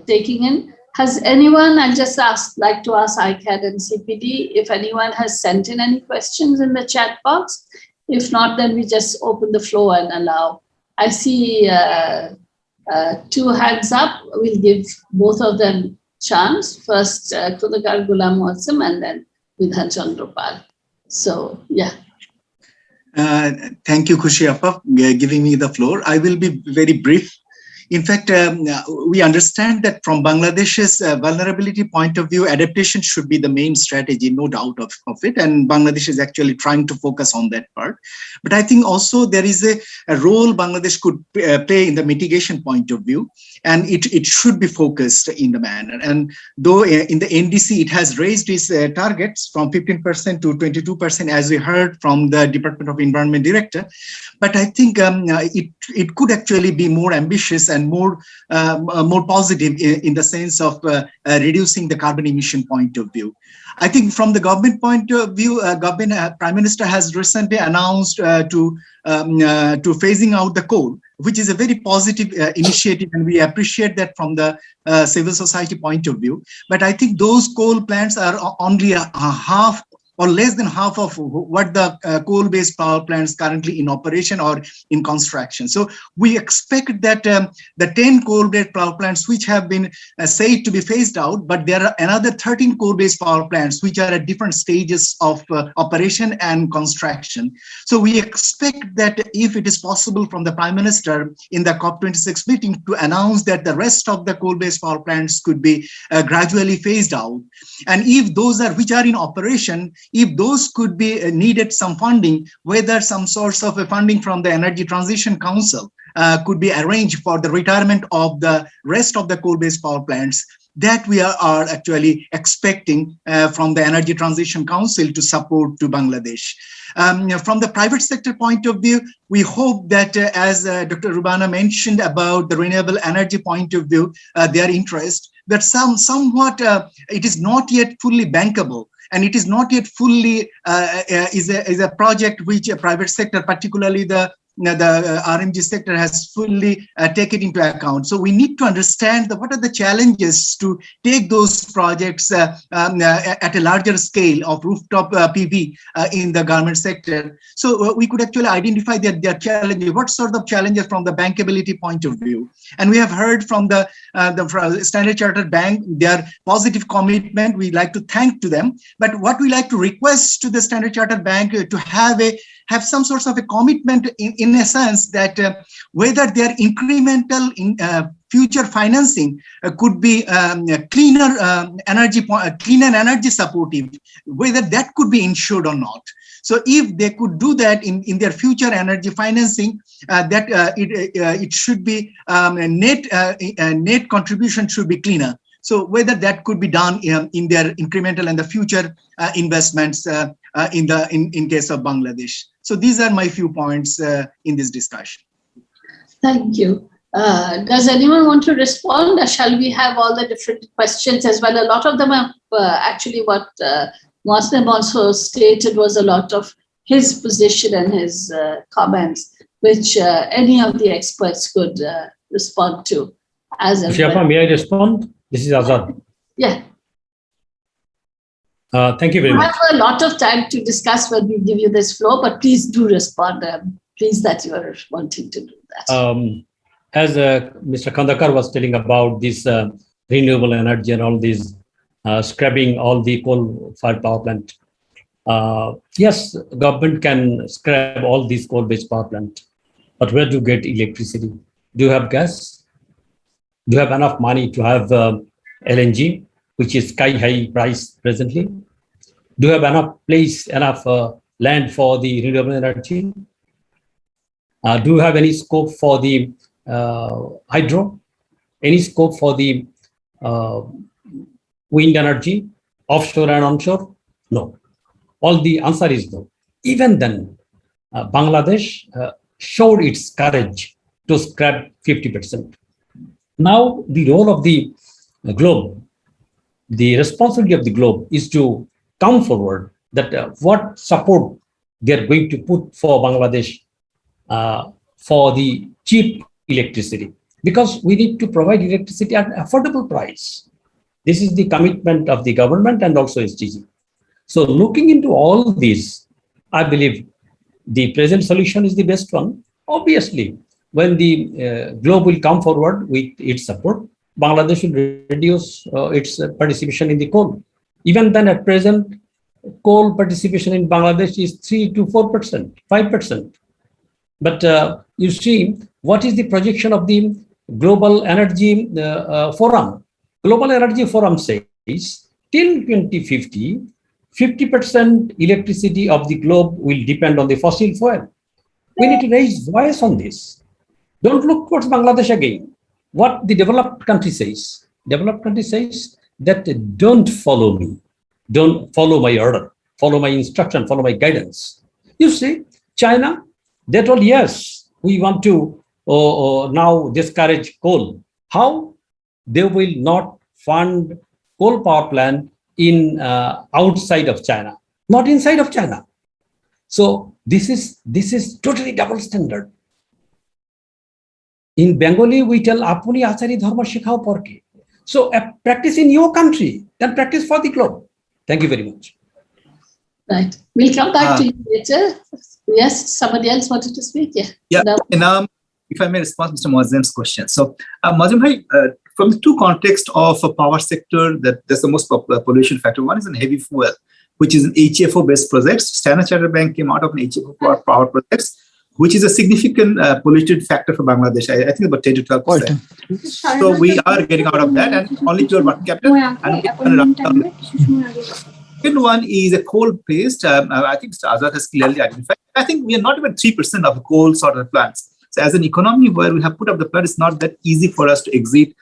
taking in. Has anyone? I just like to ask ICAD and CPD if anyone has sent in any questions in the chat box. If not, then we just open the floor and allow. I see two hands up. We'll give both of them chance. First, Khudakar Ghulam Muazzam and then Vidhan Chandropal. So, yeah. Thank you, Khushi Appa, giving me the floor. I will be very brief. In fact, we understand that from Bangladesh's vulnerability point of view, adaptation should be the main strategy, no doubt of it. And Bangladesh is actually trying to focus on that part. But I think also there is a role Bangladesh could play in the mitigation point of view. and it should be focused in the manner. And though in the NDC, it has raised its targets from 15% to 22%, as we heard from the Department of Environment Director. But I think it could actually be more ambitious and more positive in the sense of reducing the carbon emission point of view. I think from the government point of view, Prime Minister has recently announced to phasing out the coal, which is a very positive initiative, and we appreciate that from the civil society point of view. But I think those coal plants are only a half or less than half of what the coal-based power plants currently in operation or in construction. So we expect that the 10 coal-based power plants which have been said to be phased out, but there are another 13 coal-based power plants which are at different stages of operation and construction. So we expect that if it is possible from the Prime Minister in the COP26 meeting to announce that the rest of the coal-based power plants could be gradually phased out. And if those are which are in operation, if those could be needed some funding, whether some source of funding from the Energy Transition Council could be arranged for the retirement of the rest of the coal-based power plants, that we are actually expecting from the Energy Transition Council to support to Bangladesh. From the private sector point of view, we hope that as Dr. Rubana mentioned about the renewable energy point of view, their interest, that somewhat it is not yet fully bankable. And it is not yet fully is a project which a private sector, particularly the RMG sector, has fully taken into account. So we need to understand what are the challenges to take those projects at a larger scale of rooftop PV in the government sector. So we could actually identify their challenges, what sort of challenges from the bankability point of view. And we have heard from the Standard Chartered Bank, their positive commitment. We like to thank to them. But what we like to request to the Standard Chartered Bank to have some sorts of a commitment in a sense that whether their incremental future financing could be cleaner energy supportive, whether that could be ensured or not. So if they could do that in their future energy financing, that it should be net contribution should be cleaner. So whether that could be done in their incremental and the future investments in case of Bangladesh. So these are my few points in this discussion. Thank you. Does anyone want to respond, or shall we have all the different questions as well? A lot of them are actually what Mohsen also stated was a lot of his position and his comments, which any of the experts could respond to. Shiapa, may I respond? This is Azad. Yeah. Thank you very much. We have a lot of time to discuss when we give you this floor, but please do respond. Please that you are wanting to do that. As Mr. Khandakar was telling about this renewable energy and all these scrapping all the coal-fired power plant. Yes, government can scrap all these coal-based power plant, but where do you get electricity? Do you have gas? Do you have enough money to have LNG, which is sky-high price presently? Do you have enough land for the renewable energy? Do you have any scope for the hydro? Any scope for the wind energy, offshore and onshore? No. All the answer is no. Even then, Bangladesh showed its courage to scrap 50%. Now, the role of the globe, the responsibility of the globe is to come forward that what support they're going to put for Bangladesh for the cheap electricity, because we need to provide electricity at an affordable price. This is the commitment of the government and also SDG. So looking into all this, I believe the present solution is the best one. Obviously, when the globe will come forward with its support, Bangladesh will reduce its participation in the coal. Even then, at present, coal participation in Bangladesh is 3 to 4%, 5%. But you see, what is the projection of the Global Energy Forum? Global Energy Forum says till 2050, 50% electricity of the globe will depend on the fossil fuel. We need to raise voice on this. Don't look towards Bangladesh again. what the developed country says. Developed country says that don't follow me, don't follow my order, follow my instruction, follow my guidance. You see, China, they told, yes, we want to now discourage coal. How? They will not fund coal power plant in outside of China, not inside of China. So this is totally double standard. In Bengali, we tell apuni achari dharma shikhao porke. So practice in your country, then practice for the globe. Thank you very much. Right. We'll come back to you later. Yes, somebody else wanted to speak. Yeah. And if I may respond to Mr. Moazem's question. So, Moazem bhai, from the two contexts of a power sector, that's the most popular pollution factor. One is in heavy fuel, which is an HFO-based projects. Standard Chartered Bank came out of an HFO power projects, which is a significant polluted factor for Bangladesh. I think about 10 to 12%. So we are getting out of that, and only pure market capital. And second one is a coal-based. I think Mr. Azad has clearly identified. I think we are not even 3% of the coal sort of plants. So as an economy where we have put up the plant, it's not that easy for us to exit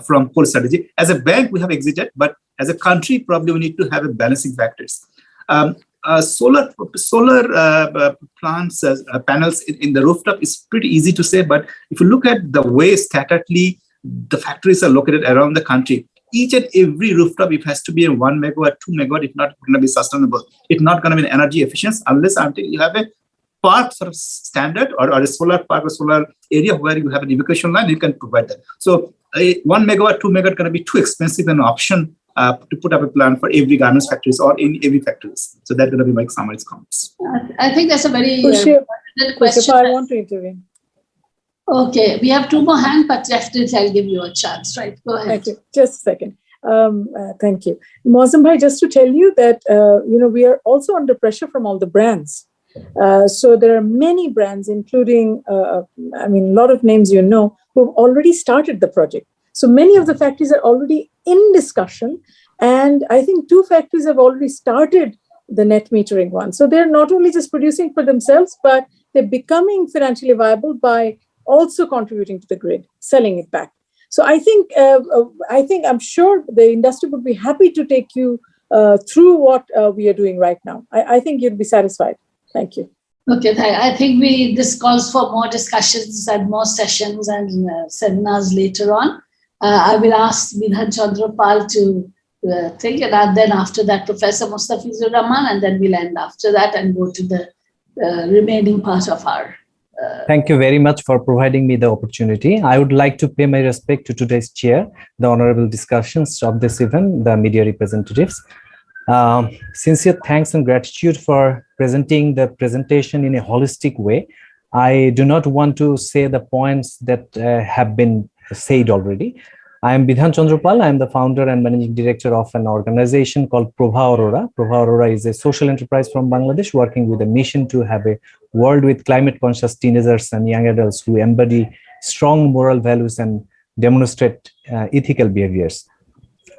from coal strategy. As a bank, we have exited, but as a country, probably we need to have a balancing factors. Solar plants, panels in the rooftop is pretty easy to say, but if you look at the way scatteredly the factories are located around the country, each and every rooftop, it has to be a 1 megawatt, 2 megawatt, it's not going to be sustainable. It's not going to be energy efficient until you have a park sort of standard or a solar park or solar area where you have an evacuation line, you can provide that. So 1 megawatt, 2 megawatt going to be too expensive an option to put up a plan for every garments factories or in every factories. So that's going to be my summary comments. I think that's a very good question. I want to intervene. Okay, we have two more hands, but definitely I'll give you a chance. Right, go ahead. Thank you. Just a second. Thank you. Moazem bhai, just to tell you that, we are also under pressure from all the brands. So there are many brands, including, a lot of names who have already started the project. So many of the factories are already in discussion. And I think 2 factories have already started the net metering one. So they're not only just producing for themselves, but they're becoming financially viable by also contributing to the grid, selling it back. So I think I'm sure the industry would be happy to take you through what we are doing right now. I think you'd be satisfied. Thank you. Okay, I think this calls for more discussions and more sessions and seminars later on. I will ask Midhan Chandrapal to think, and then after that, Professor Mustafizur Rahman, and then we'll end after that and go to the remaining part of our. Thank you very much for providing me the opportunity. I would like to pay my respect to today's chair, the honorable discussions of this event, the media representatives. Sincere thanks and gratitude for presenting the presentation in a holistic way. I do not want to say the points that have been said already. I am Bidhan Chandrapal. I am the founder and managing director of an organization called Prabha Aurora. Prabha Aurora is a social enterprise from Bangladesh working with a mission to have a world with climate conscious teenagers and young adults who embody strong moral values and demonstrate ethical behaviors.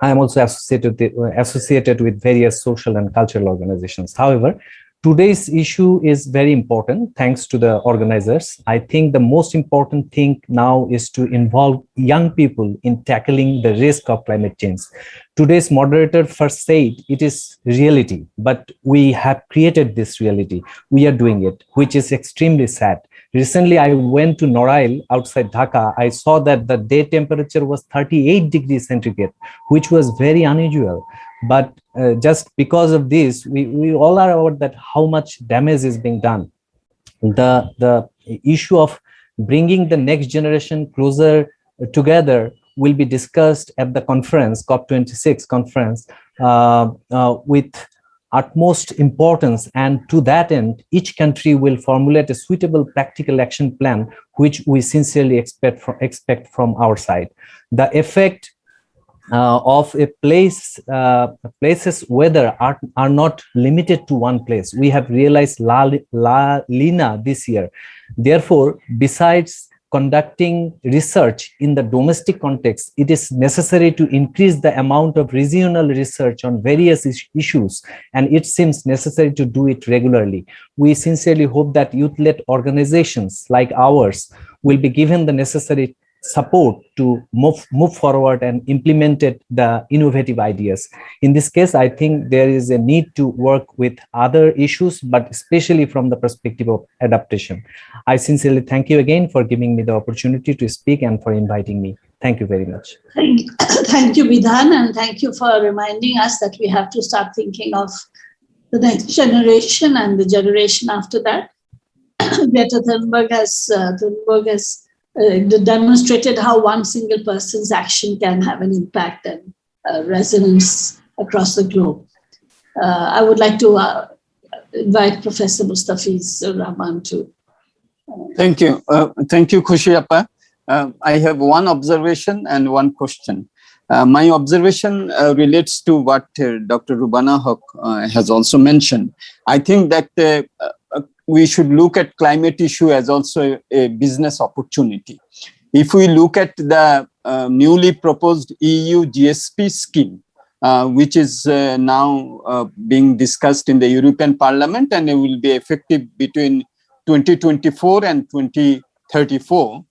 I am also associated with various social and cultural organizations. However, today's issue is very important thanks to the organizers. I think the most important thing now is to involve young people in tackling the risk of climate change. Today's moderator first said it is reality, but we have created this reality. We are doing it, which is extremely sad. Recently, I went to Norail outside Dhaka. I saw that the day temperature was 38 degrees centigrade, which was very unusual. But just because of this, we all are aware that how much damage is being done. The issue of bringing the next generation closer together will be discussed at the conference, COP26 conference, with utmost importance. And to that end, each country will formulate a suitable practical action plan, which we sincerely expect from our side. The effect of a place's weather are not limited to one place. We have realized La Nina this year. Therefore, besides conducting research in the domestic context, it is necessary to increase the amount of regional research on various issues, and it seems necessary to do it regularly. We sincerely hope that youth-led organizations like ours will be given the necessary support to move forward and implemented the innovative ideas. In this case, I think there is a need to work with other issues, but especially from the perspective of adaptation. I sincerely thank you again for giving me the opportunity to speak and for inviting me. Thank you very much. Thank you, Bidhan, and thank you for reminding us that we have to start thinking of the next generation and the generation after that. Greta Thunberg has demonstrated how one single person's action can have an impact and resonance across the globe. I would like to invite Professor Mustafiz Rahman to. Thank you. Thank you, Khushiappa. I have one observation and one question. My observation relates to what Dr. Rubana Haq has also mentioned. I think that we should look at climate issue as also a business opportunity. If we look at the newly proposed EU GSP scheme, which is now being discussed in the European Parliament, and it will be effective between 2024 and 2034,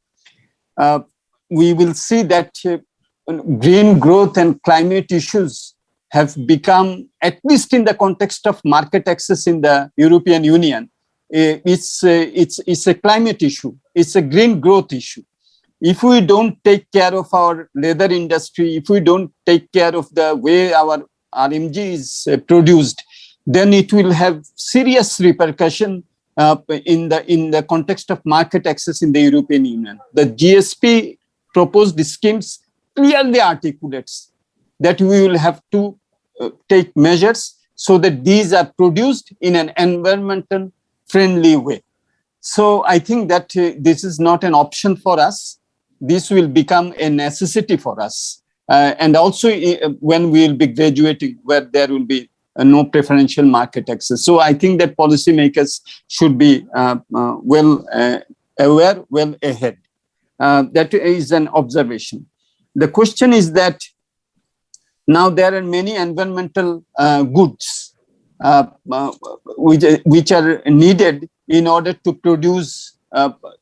we will see that green growth and climate issues have become, at least in the context of market access in the European Union, it's a climate issue, it's a green growth issue. If we don't take care of our leather industry, if we don't take care of the way our RMG is produced, then it will have serious repercussion in the context of market access in the European Union. The GSP proposed schemes clearly articulates that we will have to take measures so that these are produced in an environmental friendly way. So I think that this is not an option for us. This will become a necessity for us. And also when we will be graduating, where there will be no preferential market access. So I think that policymakers should be well aware, well ahead. That is an observation. The question is that now there are many environmental goods which are needed in order to produce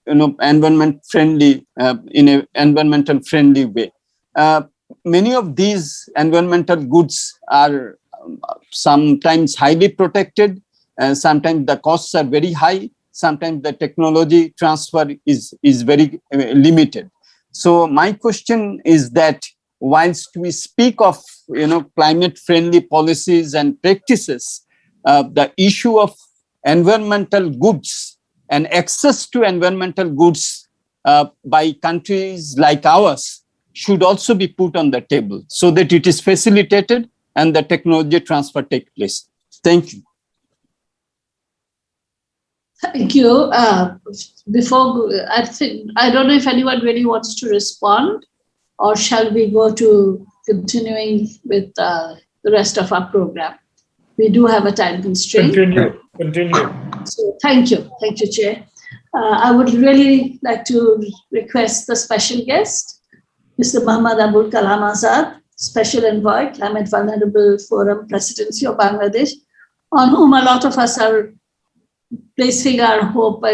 environment friendly in an environmental friendly way. Many of these environmental goods are sometimes highly protected, sometimes the costs are very high, sometimes the technology transfer is very limited. So my question is that whilst we speak of climate friendly policies and practices, the issue of environmental goods and access to environmental goods by countries like ours should also be put on the table so that it is facilitated and the technology transfer take place. Thank you. Thank you. Before I don't know if anyone really wants to respond, or shall we go to continuing with the rest of our program? We do have a time constraint. Continue. So thank you, Chair. I would really like to request the special guest, Mr. Muhammad Abul Kalam Azad, Special Envoy, Climate Vulnerable Forum Presidency of Bangladesh, on whom a lot of us are placing our hope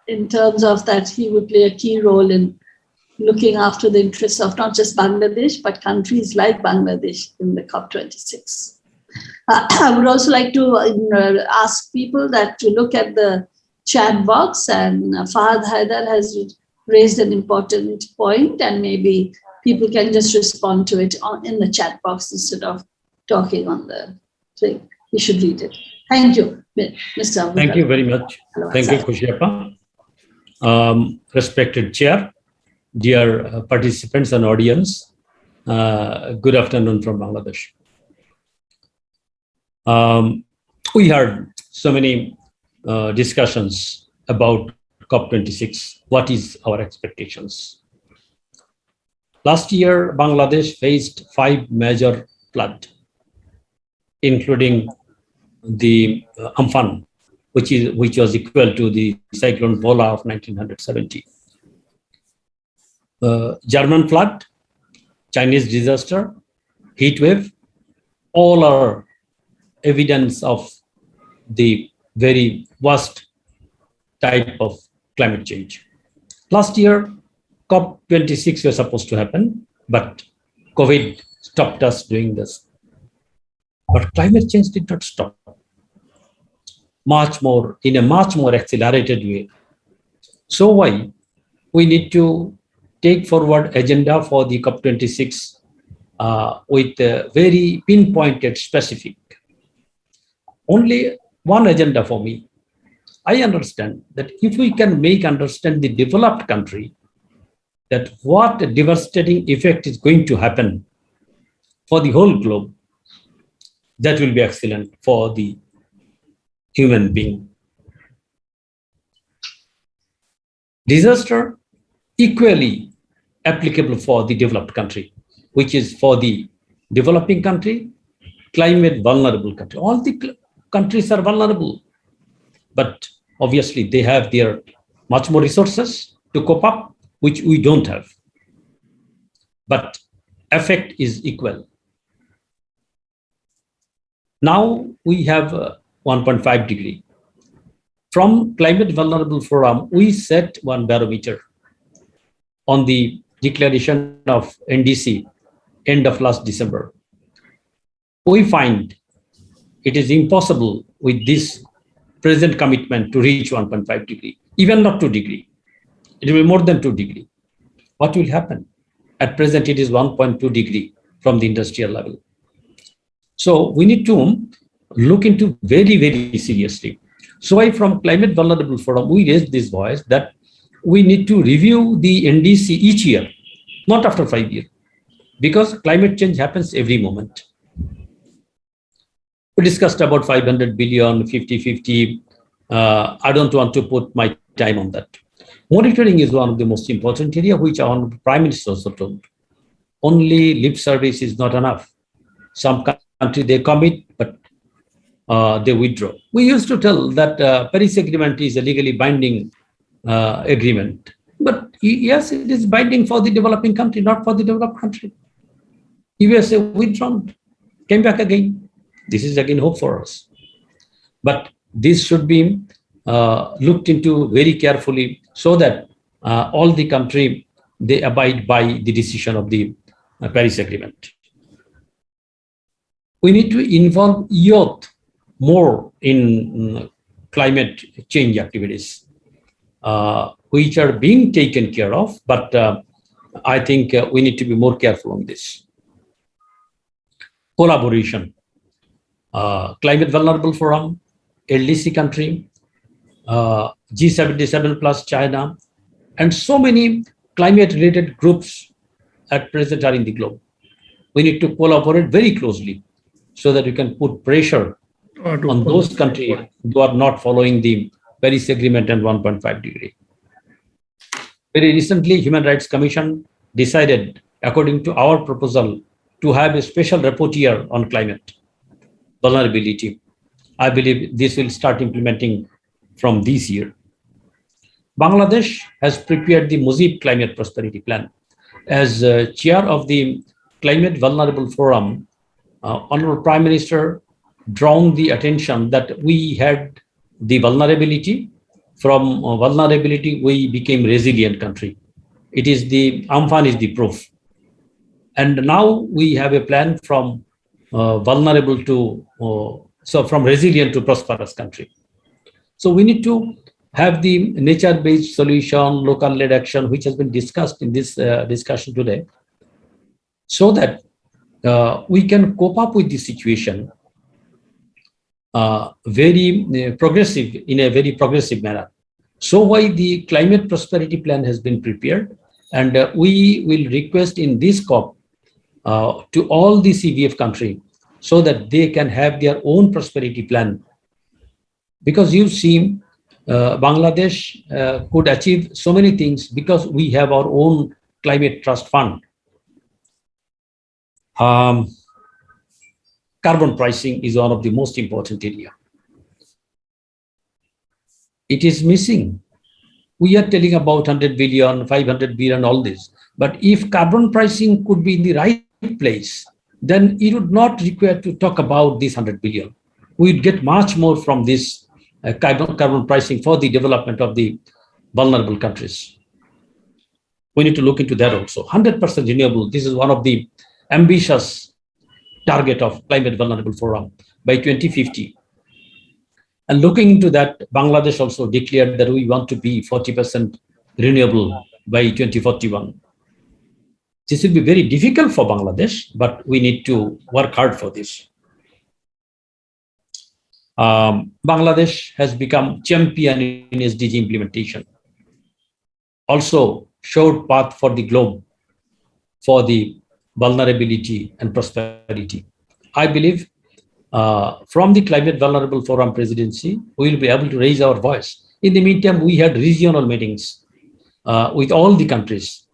in terms of that he would play a key role in looking after the interests of not just Bangladesh, but countries like Bangladesh in the COP26. I would also like to ask people that to look at the chat box, and Fahad Haidar has raised an important point, and maybe people can just respond to it in the chat box instead of talking on the thing. You should read it. Thank you, Mr. Abdul. Thank you very much. Thank you, Khushiappa. Respected Chair, dear participants and audience, good afternoon from Bangladesh. We heard so many discussions about COP26. What is our expectations? Last year, Bangladesh faced 5 major floods, including the Amphan, which was equal to the cyclone Vola of 1970. German flood, Chinese disaster, heat wave, all are evidence of the very worst type of climate change. Last year, COP26 was supposed to happen, but COVID stopped us doing this. But climate change did not stop. In a much more accelerated way. So why we need to take forward agenda for the COP26 with very pinpointed, specific. Only one agenda for me. I understand that if we can understand the developed country, that what a devastating effect is going to happen for the whole globe, that will be excellent for the human being. Disaster equally applicable for the developed country, which is for the developing country, climate vulnerable country. All the countries are vulnerable, but obviously they have their much more resources to cope up, which we don't have. But effect is equal. Now we have 1.5 degree. From Climate Vulnerable Forum, we set one barometer on the declaration of NDC end of last December. We find it is impossible with this present commitment to reach 1.5 degree, even not 2 degree. It will be more than 2 degree. What will happen? At present, it is 1.2 degree from the industrial level. So we need to look into very, very seriously. So why from Climate Vulnerable Forum, we raised this voice that we need to review the NDC each year, not after 5 years, because climate change happens every moment. We discussed about 500 billion, 50-50. I don't want to put my time on that. Monitoring is one of the most important areas, which our Prime Minister also told. Only lip service is not enough. Some countries, they commit, but they withdraw. We used to tell that Paris Agreement is a legally binding agreement. But yes, it is binding for the developing country, not for the developed country. USA withdrawn, came back again. This is again hope for us. But this should be looked into very carefully so that all the country, they abide by the decision of the Paris Agreement. We need to involve youth more in climate change activities, which are being taken care of, but I think we need to be more careful on this. Collaboration. Climate Vulnerable Forum, LDC country, G77 plus China, and so many climate-related groups at present are in the globe. We need to collaborate very closely so that we can put pressure on those countries who are not following the Paris Agreement and 1.5 degree. Very recently, Human Rights Commission decided, according to our proposal, to have a special rapporteur on climate vulnerability. I believe this will start implementing from this year. Bangladesh has prepared the Mujib Climate Prosperity Plan. As chair of the Climate Vulnerable Forum, Honorable Prime Minister drawn the attention that we had the vulnerability. From vulnerability, we became resilient country. It is the Amphan is the proof. And now we have a plan from vulnerable to, so from resilient to prosperous country. So we need to have the nature-based solution, local-led action, which has been discussed in this discussion today, so that we can cope up with the situation very progressive, in a very progressive manner. So why the Climate Prosperity Plan has been prepared, and we will request in this COP to all the CVF country so that they can have their own prosperity plan. Because you see, Bangladesh could achieve so many things because we have our own climate trust fund. Carbon pricing is one of the most important area. It is missing. We are telling about 100 billion, 500 billion, all this. But if carbon pricing could be in the right place, then it would not require to talk about this 100 billion. We'd get much more from this carbon pricing for the development of the vulnerable countries. We need to look into that also. 100% renewable. This is one of the ambitious target of Climate Vulnerable Forum by 2050. And looking into that, Bangladesh also declared that we want to be 40% renewable by 2041. This will be very difficult for Bangladesh, but we need to work hard for this. Bangladesh has become champion in SDG implementation. Also showed path for the globe for the vulnerability and prosperity. I believe from the Climate Vulnerable Forum presidency, we will be able to raise our voice. In the meantime, we had regional meetings with all the countries,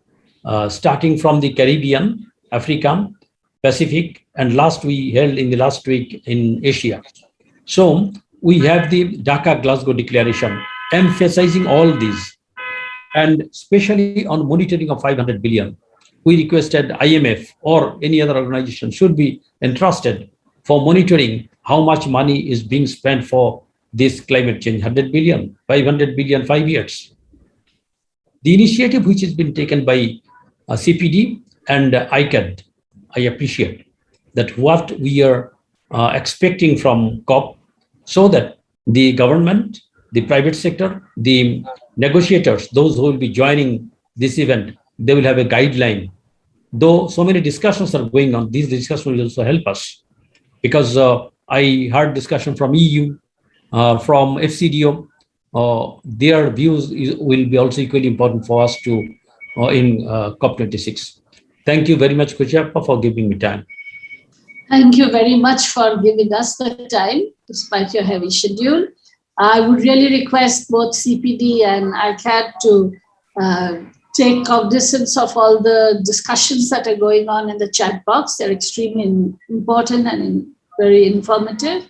starting from the Caribbean, Africa, Pacific, and we held in the last week in Asia. So we have the Dhaka Glasgow Declaration emphasizing all these, and especially on monitoring of 500 billion. We requested IMF or any other organization should be entrusted for monitoring how much money is being spent for this climate change, 100 billion, 500 billion, 5 years. The initiative which has been taken by CPD and ICAD, I appreciate that what we are expecting from COP, so that the government, the private sector, the negotiators, those who will be joining this event, they will have a guideline. Though so many discussions are going on, these discussions will also help us, because I heard discussion from EU, from FCDO, their views will be also equally important for us to in COP26. Thank you very much, Kuchiyappa, for giving me time. Thank you very much for giving us the time, despite your heavy schedule. I would really request both CPD and ICAD to take cognizance of all the discussions that are going on in the chat box. They're extremely important and very informative,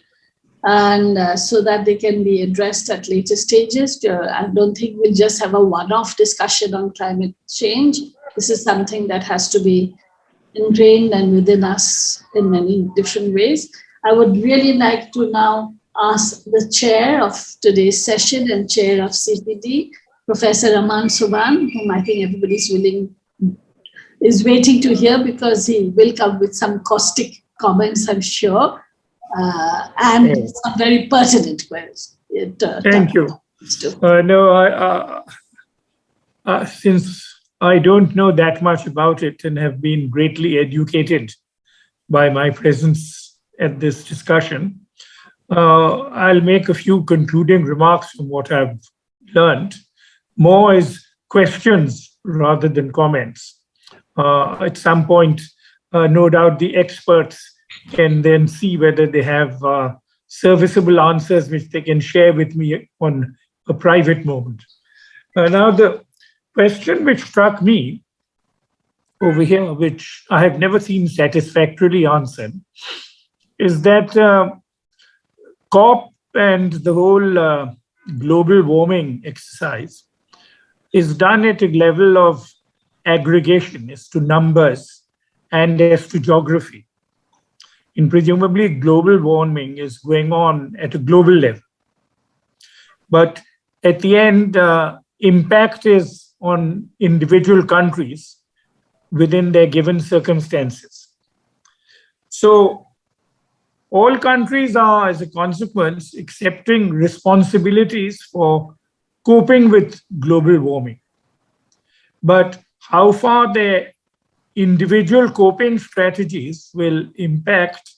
and so that they can be addressed at later stages. I don't think we'll just have a one-off discussion on climate change. This is something that has to be ingrained and within us in many different ways. I would really like to now ask the chair of today's session and chair of CPD, Professor Aman Subhan, whom I think everybody's is waiting to hear, because he will come with some caustic comments, I'm sure, and some very pertinent questions. Thank you. Since I don't know that much about it and have been greatly educated by my presence at this discussion, I'll make a few concluding remarks from what I've learned, more as questions rather than comments. At some point, no doubt the experts can then see whether they have serviceable answers which they can share with me on a private moment. Now, the question which struck me over here, which I have never seen satisfactorily answered, is that COP and the whole global warming exercise is done at a level of aggregation as to numbers and as to geography. And presumably global warming is going on at a global level. But at the end, impact is on individual countries within their given circumstances. So all countries are, as a consequence, accepting responsibilities for coping with global warming. But how far their individual coping strategies will impact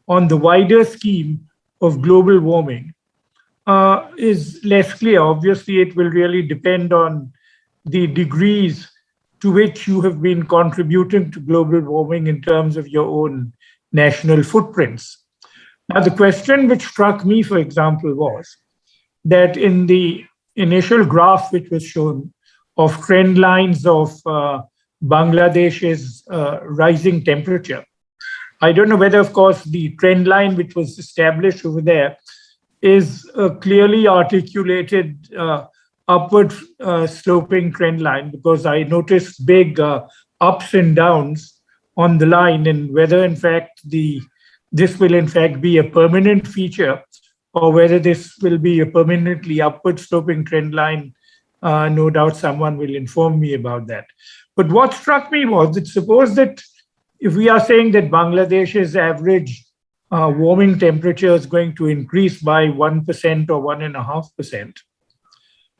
on the wider scheme of global warming is less clear. Obviously, it will really depend on the degrees to which you have been contributing to global warming in terms of your own national footprints. Now, the question which struck me, for example, was that in the initial graph which was shown of trend lines of Bangladesh's rising temperature, I don't know whether, of course, the trend line which was established over there is a clearly articulated upward sloping trend line, because I noticed big ups and downs on the line, and whether in fact this will in fact be a permanent feature, or whether this will be a permanently upward sloping trend line No doubt someone will inform me about that. But what struck me was that suppose that if we are saying that Bangladesh's average warming temperature is going to increase by 1% or 1.5%,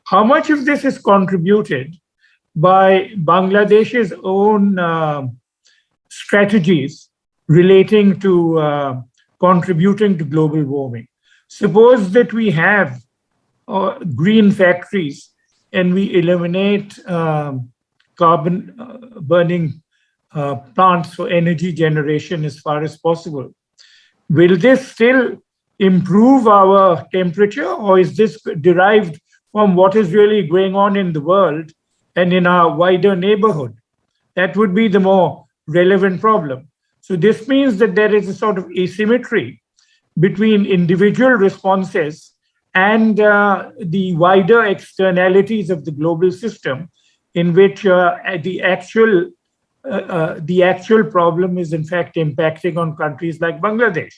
how much of this is contributed by Bangladesh's own strategies relating to contributing to global warming? Suppose that we have green factories and we eliminate carbon burning plants for energy generation as far as possible. Will this still improve our temperature, or is this derived from what is really going on in the world and in our wider neighborhood? That would be the more relevant problem. So this means that there is a sort of asymmetry between individual responses and the wider externalities of the global system, in which the actual problem is in fact impacting on countries like Bangladesh.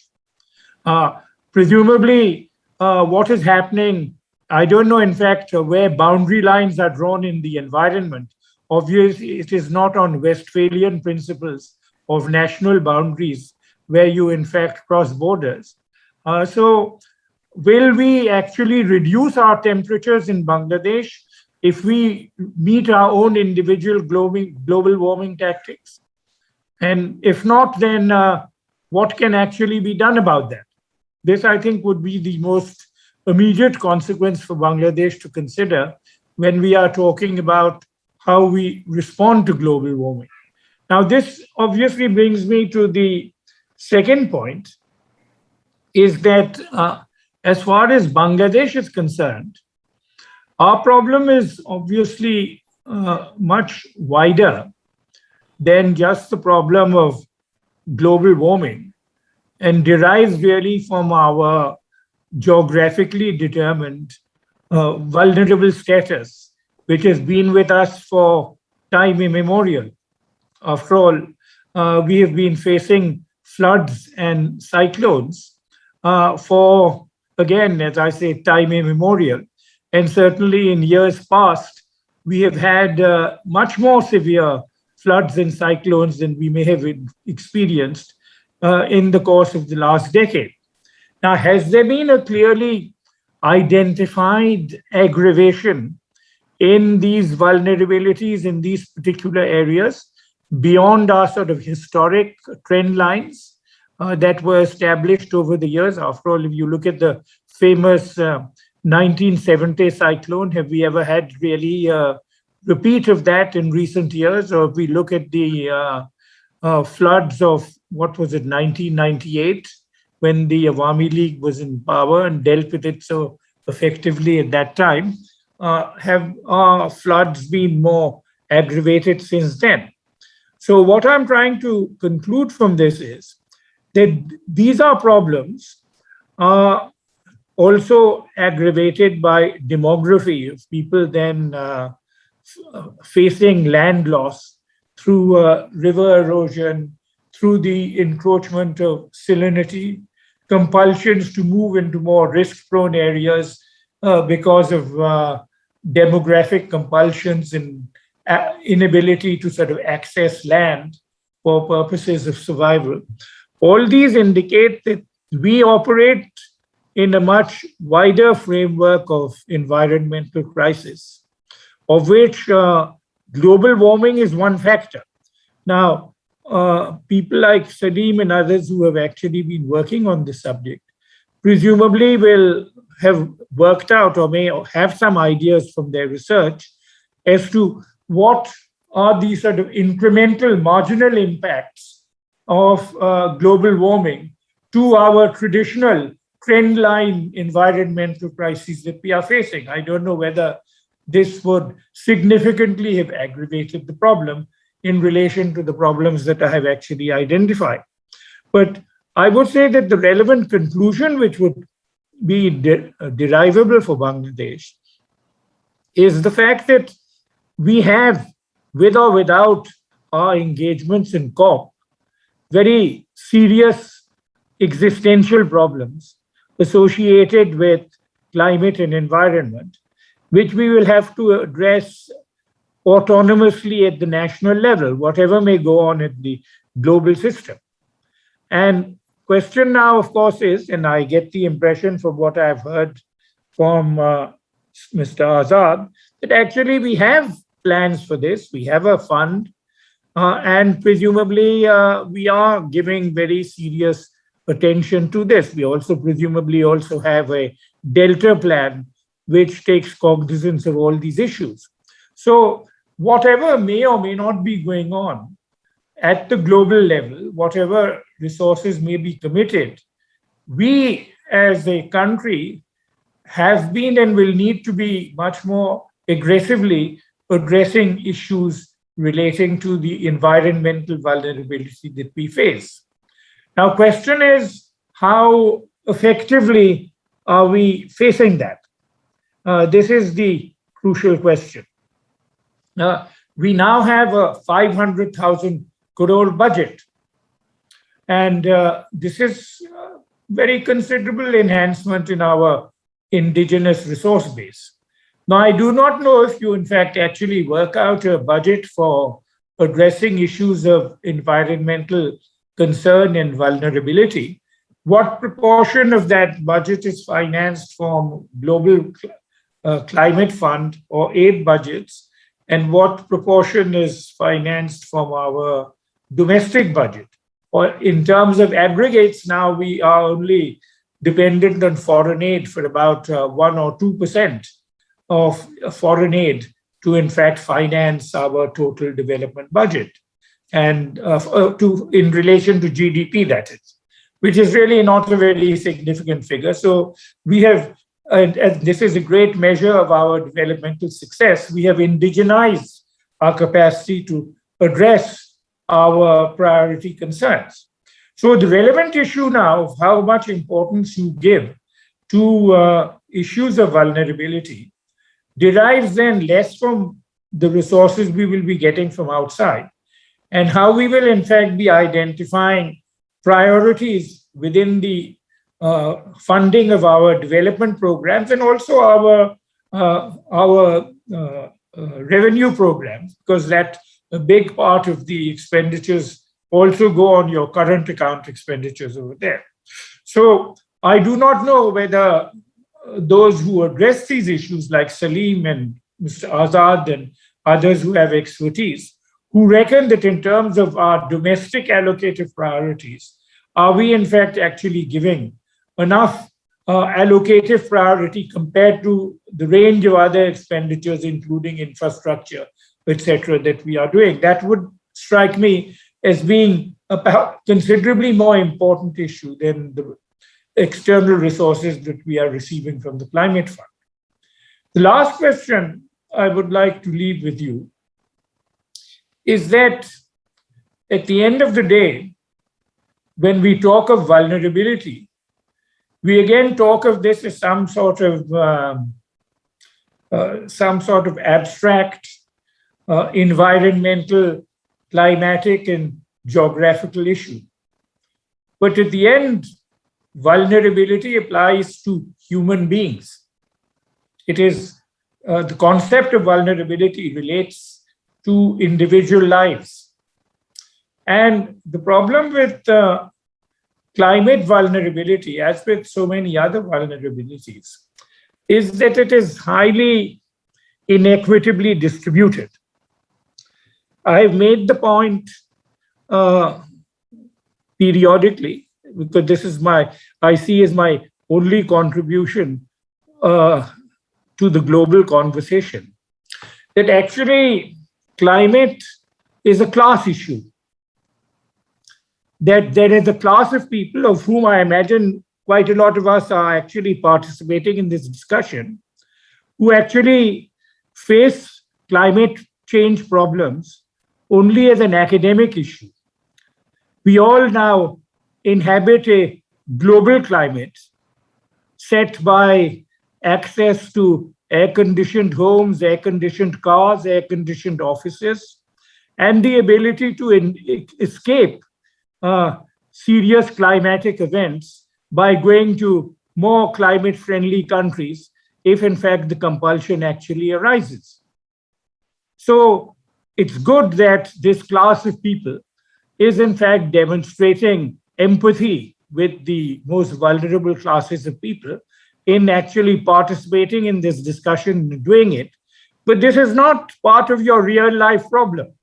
Presumably, what is happening, I don't know in fact where boundary lines are drawn in the environment. Obviously, it is not on Westphalian principles of national boundaries where you in fact cross borders. So will we actually reduce our temperatures in Bangladesh if we meet our own individual global warming tactics? And if not, then what can actually be done about that? This, I think, would be the most immediate consequence for Bangladesh to consider when we are talking about how we respond to global warming. Now, this obviously brings me to the second point, is that as far as Bangladesh is concerned, our problem is obviously much wider than just the problem of global warming, and derives really from our geographically determined vulnerable status, which has been with us for time immemorial. After all, we have been facing floods and cyclones for, again, as I say, time immemorial. And certainly in years past, we have had much more severe floods and cyclones than we may have experienced in the course of the last decade. Now, has there been a clearly identified aggravation in these vulnerabilities in these particular areas beyond our sort of historic trend lines that were established over the years? After all, if you look at the famous 1970 cyclone, have we ever had really a repeat of that in recent years? Or if we look at the floods of, what was it, 1998, when the Awami League was in power and dealt with it so effectively at that time, have floods been more aggravated since then? So what I'm trying to conclude from this is that these are problems also aggravated by demography of people then facing land loss through river erosion, through the encroachment of salinity, compulsions to move into more risk-prone areas because of demographic compulsions and inability to sort of access land for purposes of survival. All these indicate that we operate in a much wider framework of environmental crisis, of which global warming is one factor. Now, people like Salim and others who have actually been working on this subject presumably will have worked out or may have some ideas from their research as to what are these sort of incremental marginal impacts of global warming to our traditional trendline environmental crises that we are facing. I don't know whether this would significantly have aggravated the problem in relation to the problems that I have actually identified. But I would say that the relevant conclusion, which would be derivable for Bangladesh, is the fact that we have, with or without our engagements in COP, very serious existential problems associated with climate and environment. which we will have to address autonomously at the national level, whatever may go on at the global system. And question now, of course, is, and I get the impression from what I've heard from Mr. Azad, that actually we have plans for this. We have a fund, and presumably we are giving very serious attention to this. We also presumably also have a Delta plan, which takes cognizance of all these issues. So whatever may or may not be going on at the global level, whatever resources may be committed, we as a country have been and will need to be much more aggressively addressing issues relating to the environmental vulnerability that we face. Now, question is, how effectively are we facing that? This is the crucial question. We now have a 500,000 crore budget, and this is very considerable enhancement in our indigenous resource base. Now, I do not know if you, in fact, actually work out a budget for addressing issues of environmental concern and vulnerability. What proportion of that budget is financed from global climate fund or aid budgets, and what proportion is financed from our domestic budget? Or in terms of aggregates, now we are only dependent on foreign aid for about 1 or 2% of foreign aid to, in fact, finance our total development budget, and in relation to GDP, that is, which is really not a very significant figure. So we have, and this is a great measure of our developmental success, we have indigenized our capacity to address our priority concerns. So the relevant issue now of how much importance you give to issues of vulnerability derives then less from the resources we will be getting from outside, and how we will in fact be identifying priorities within the funding of our development programs, and also our revenue programs, because that a big part of the expenditures also go on your current account expenditures over there. So I do not know whether those who address these issues, like Salim and Mr. Azad and others who have expertise, who reckon that in terms of our domestic allocative priorities, are we in fact actually giving enough allocative priority compared to the range of other expenditures, including infrastructure, etc., that we are doing? That would strike me as being a considerably more important issue than the external resources that we are receiving from the Climate Fund. The last question I would like to leave with you is that at the end of the day, when we talk of vulnerability, we again talk of this as some sort of abstract environmental, climatic, and geographical issue. But at the end, vulnerability applies to human beings. It is the concept of vulnerability relates to individual lives. And the problem with climate vulnerability, as with so many other vulnerabilities, is that it is highly inequitably distributed. I've made the point periodically, because this is I see as my only contribution to the global conversation, that actually climate is a class issue. That there is a class of people, of whom I imagine quite a lot of us are actually participating in this discussion, who actually face climate change problems only as an academic issue. We all now inhabit a global climate set by access to air-conditioned homes, air-conditioned cars, air-conditioned offices, and the ability to escape serious climatic events by going to more climate-friendly countries if in fact the compulsion actually arises. So it's good that this class of people is in fact demonstrating empathy with the most vulnerable classes of people in actually participating in this discussion and doing it. But this is not part of your real life problem.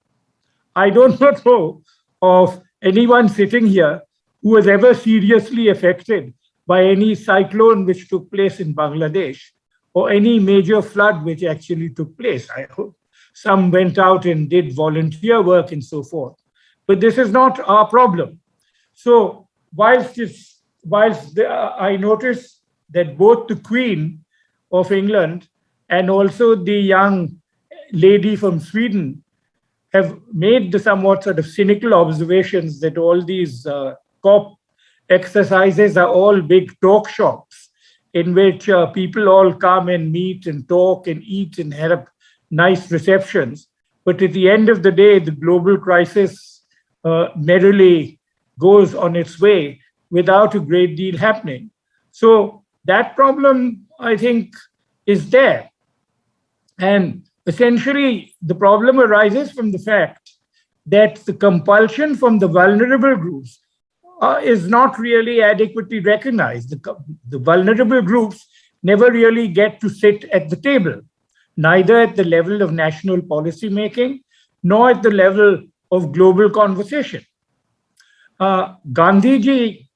I don't know of anyone sitting here who was ever seriously affected by any cyclone which took place in Bangladesh or any major flood which actually took place. I hope some went out and did volunteer work and so forth. But this is not our problem. So whilst I noticed that both the Queen of England and also the young lady from Sweden have made the somewhat sort of cynical observations that all these COP exercises are all big talk shops in which people all come and meet and talk and eat and have nice receptions. But at the end of the day, the global crisis merrily goes on its way without a great deal happening. So that problem, I think, is there. And essentially, the problem arises from the fact that the compulsion from the vulnerable groups is not really adequately recognized. The vulnerable groups never really get to sit at the table, neither at the level of national policy making, nor at the level of global conversation. Gandhiji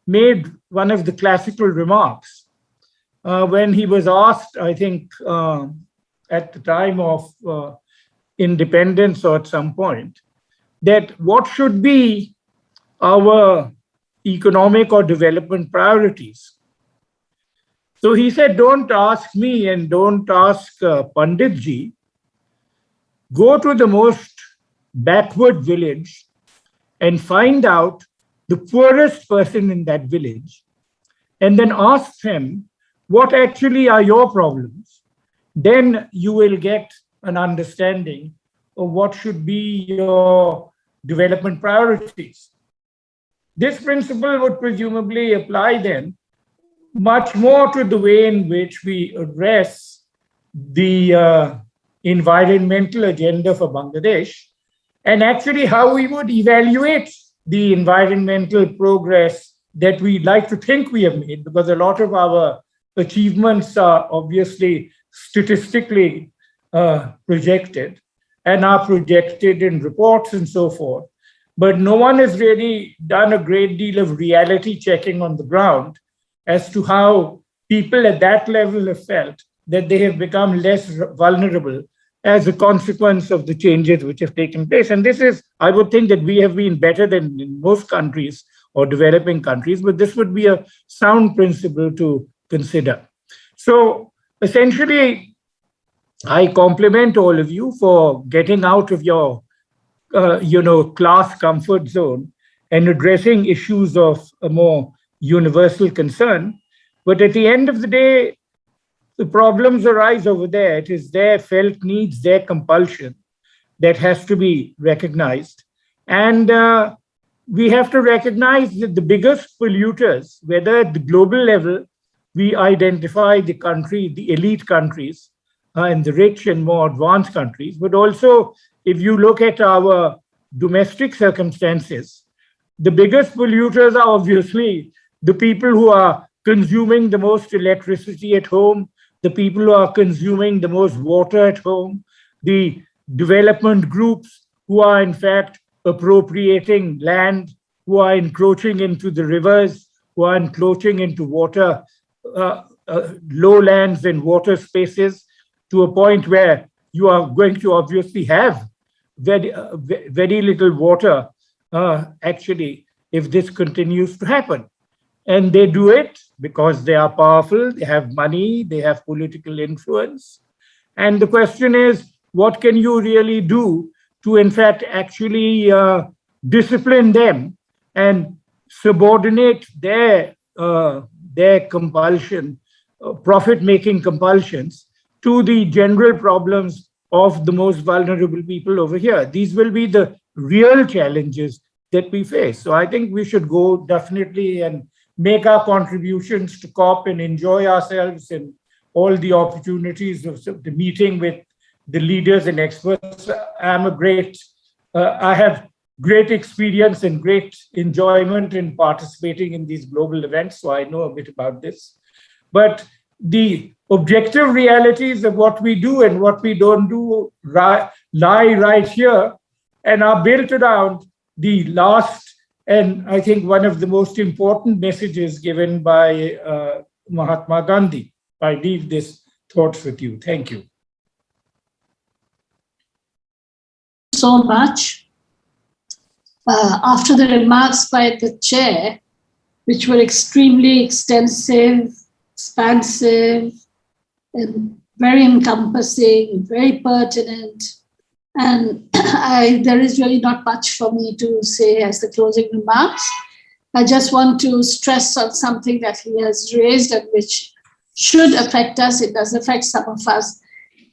made one of the classical remarks when he was asked, I think, at the time of independence or at some point, that what should be our economic or development priorities. So he said, don't ask me and don't ask Panditji. Go to the most backward village and find out the poorest person in that village and then ask them, what actually are your problems? Then you will get an understanding of what should be your development priorities. This principle would presumably apply then much more to the way in which we address the environmental agenda for Bangladesh and actually how we would evaluate the environmental progress that we like to think we have made, because a lot of our achievements are obviously statistically projected and are projected in reports and so forth. But no one has really done a great deal of reality checking on the ground as to how people at that level have felt that they have become less vulnerable as a consequence of the changes which have taken place. And this is, I would think that we have been better than in most countries or developing countries, but this would be a sound principle to consider. So essentially, I compliment all of you for getting out of your class comfort zone and addressing issues of a more universal concern. But at the end of the day, the problems arise over there. It is their felt needs, their compulsion that has to be recognized. And we have to recognize that the biggest polluters, whether at the global level, we identify the country, the elite countries, and the rich and more advanced countries, but also if you look at our domestic circumstances, the biggest polluters are obviously the people who are consuming the most electricity at home, the people who are consuming the most water at home, the development groups who are in fact appropriating land, who are encroaching into the rivers, who are encroaching into water, lowlands and water spaces to a point where you are going to obviously have very little water actually if this continues to happen. And they do it because they are powerful, they have money, they have political influence. And the question is, what can you really do to in fact actually discipline them and subordinate their compulsion, profit-making compulsions to the general problems of the most vulnerable people over here. These will be the real challenges that we face. So I think we should go definitely and make our contributions to COP and enjoy ourselves and all the opportunities of the meeting with the leaders and experts. I have great experience and great enjoyment in participating in these global events, so I know a bit about this. But the objective realities of what we do and what we don't do lie right here and are built around the last and I think one of the most important messages given by Mahatma Gandhi. I leave this thoughts with you. Thank you. So much. After the remarks by the chair, which were extremely extensive, expansive, and very encompassing, very pertinent, and there is really not much for me to say as the closing remarks. I just want to stress on something that he has raised and which should affect us, it does affect some of us,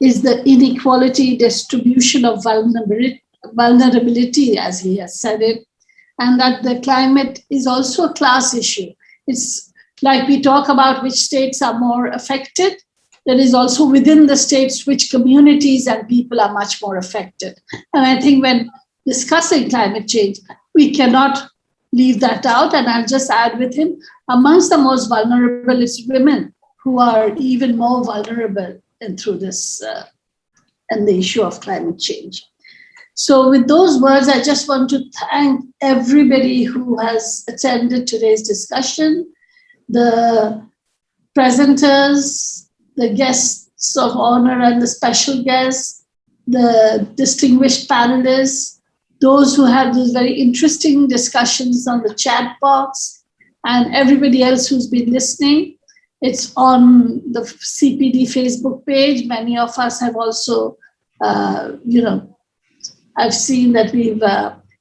is the inequality distribution of vulnerability, as he has said it, and that the climate is also a class issue. It's like we talk about which states are more affected, there is also within the states which communities and people are much more affected. And I think when discussing climate change, we cannot leave that out. And I'll just add with him, amongst the most vulnerable is women, who are even more vulnerable through this and the issue of climate change. So with those words, I just want to thank everybody who has attended today's discussion, the presenters, the guests of honor and the special guests, the distinguished panelists, those who had these very interesting discussions on the chat box, and everybody else who's been listening. It's on the CPD Facebook page. Many of us have also, I've seen that we've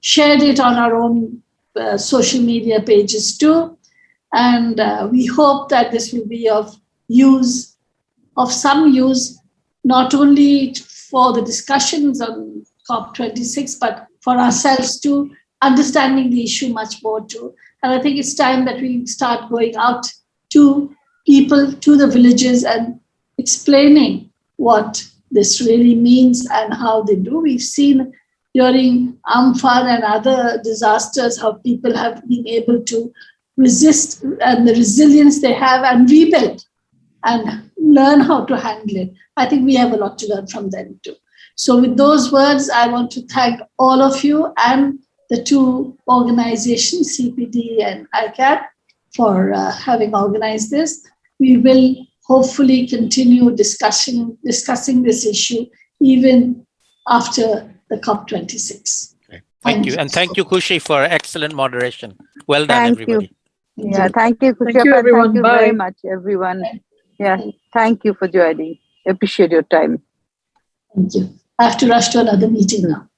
shared it on our own social media pages too. And we hope that this will be of some use, not only for the discussions on COP26, but for ourselves too, understanding the issue much more too. And I think it's time that we start going out to people, to the villages, and explaining what this really means and how they do. We've seen during Amphan and other disasters how people have been able to resist and the resilience they have and rebuild and learn how to handle it. I think we have a lot to learn from them too. So with those words, I want to thank all of you and the two organizations, CPD and ICAP, for having organized this. We will hopefully continue discussing this issue even after the COP26. Okay. Thank you. And thank you, Khushi, for excellent moderation. Well done, everybody. Yeah, thank you, Khushi. Thank you, everyone. Thank you Bye. very much, everyone. Yeah, thank you for joining. Appreciate your time. Thank you. I have to rush to another meeting now.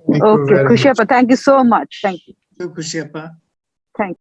Okay, Khushi, thank you so much. Thank you. Khushi.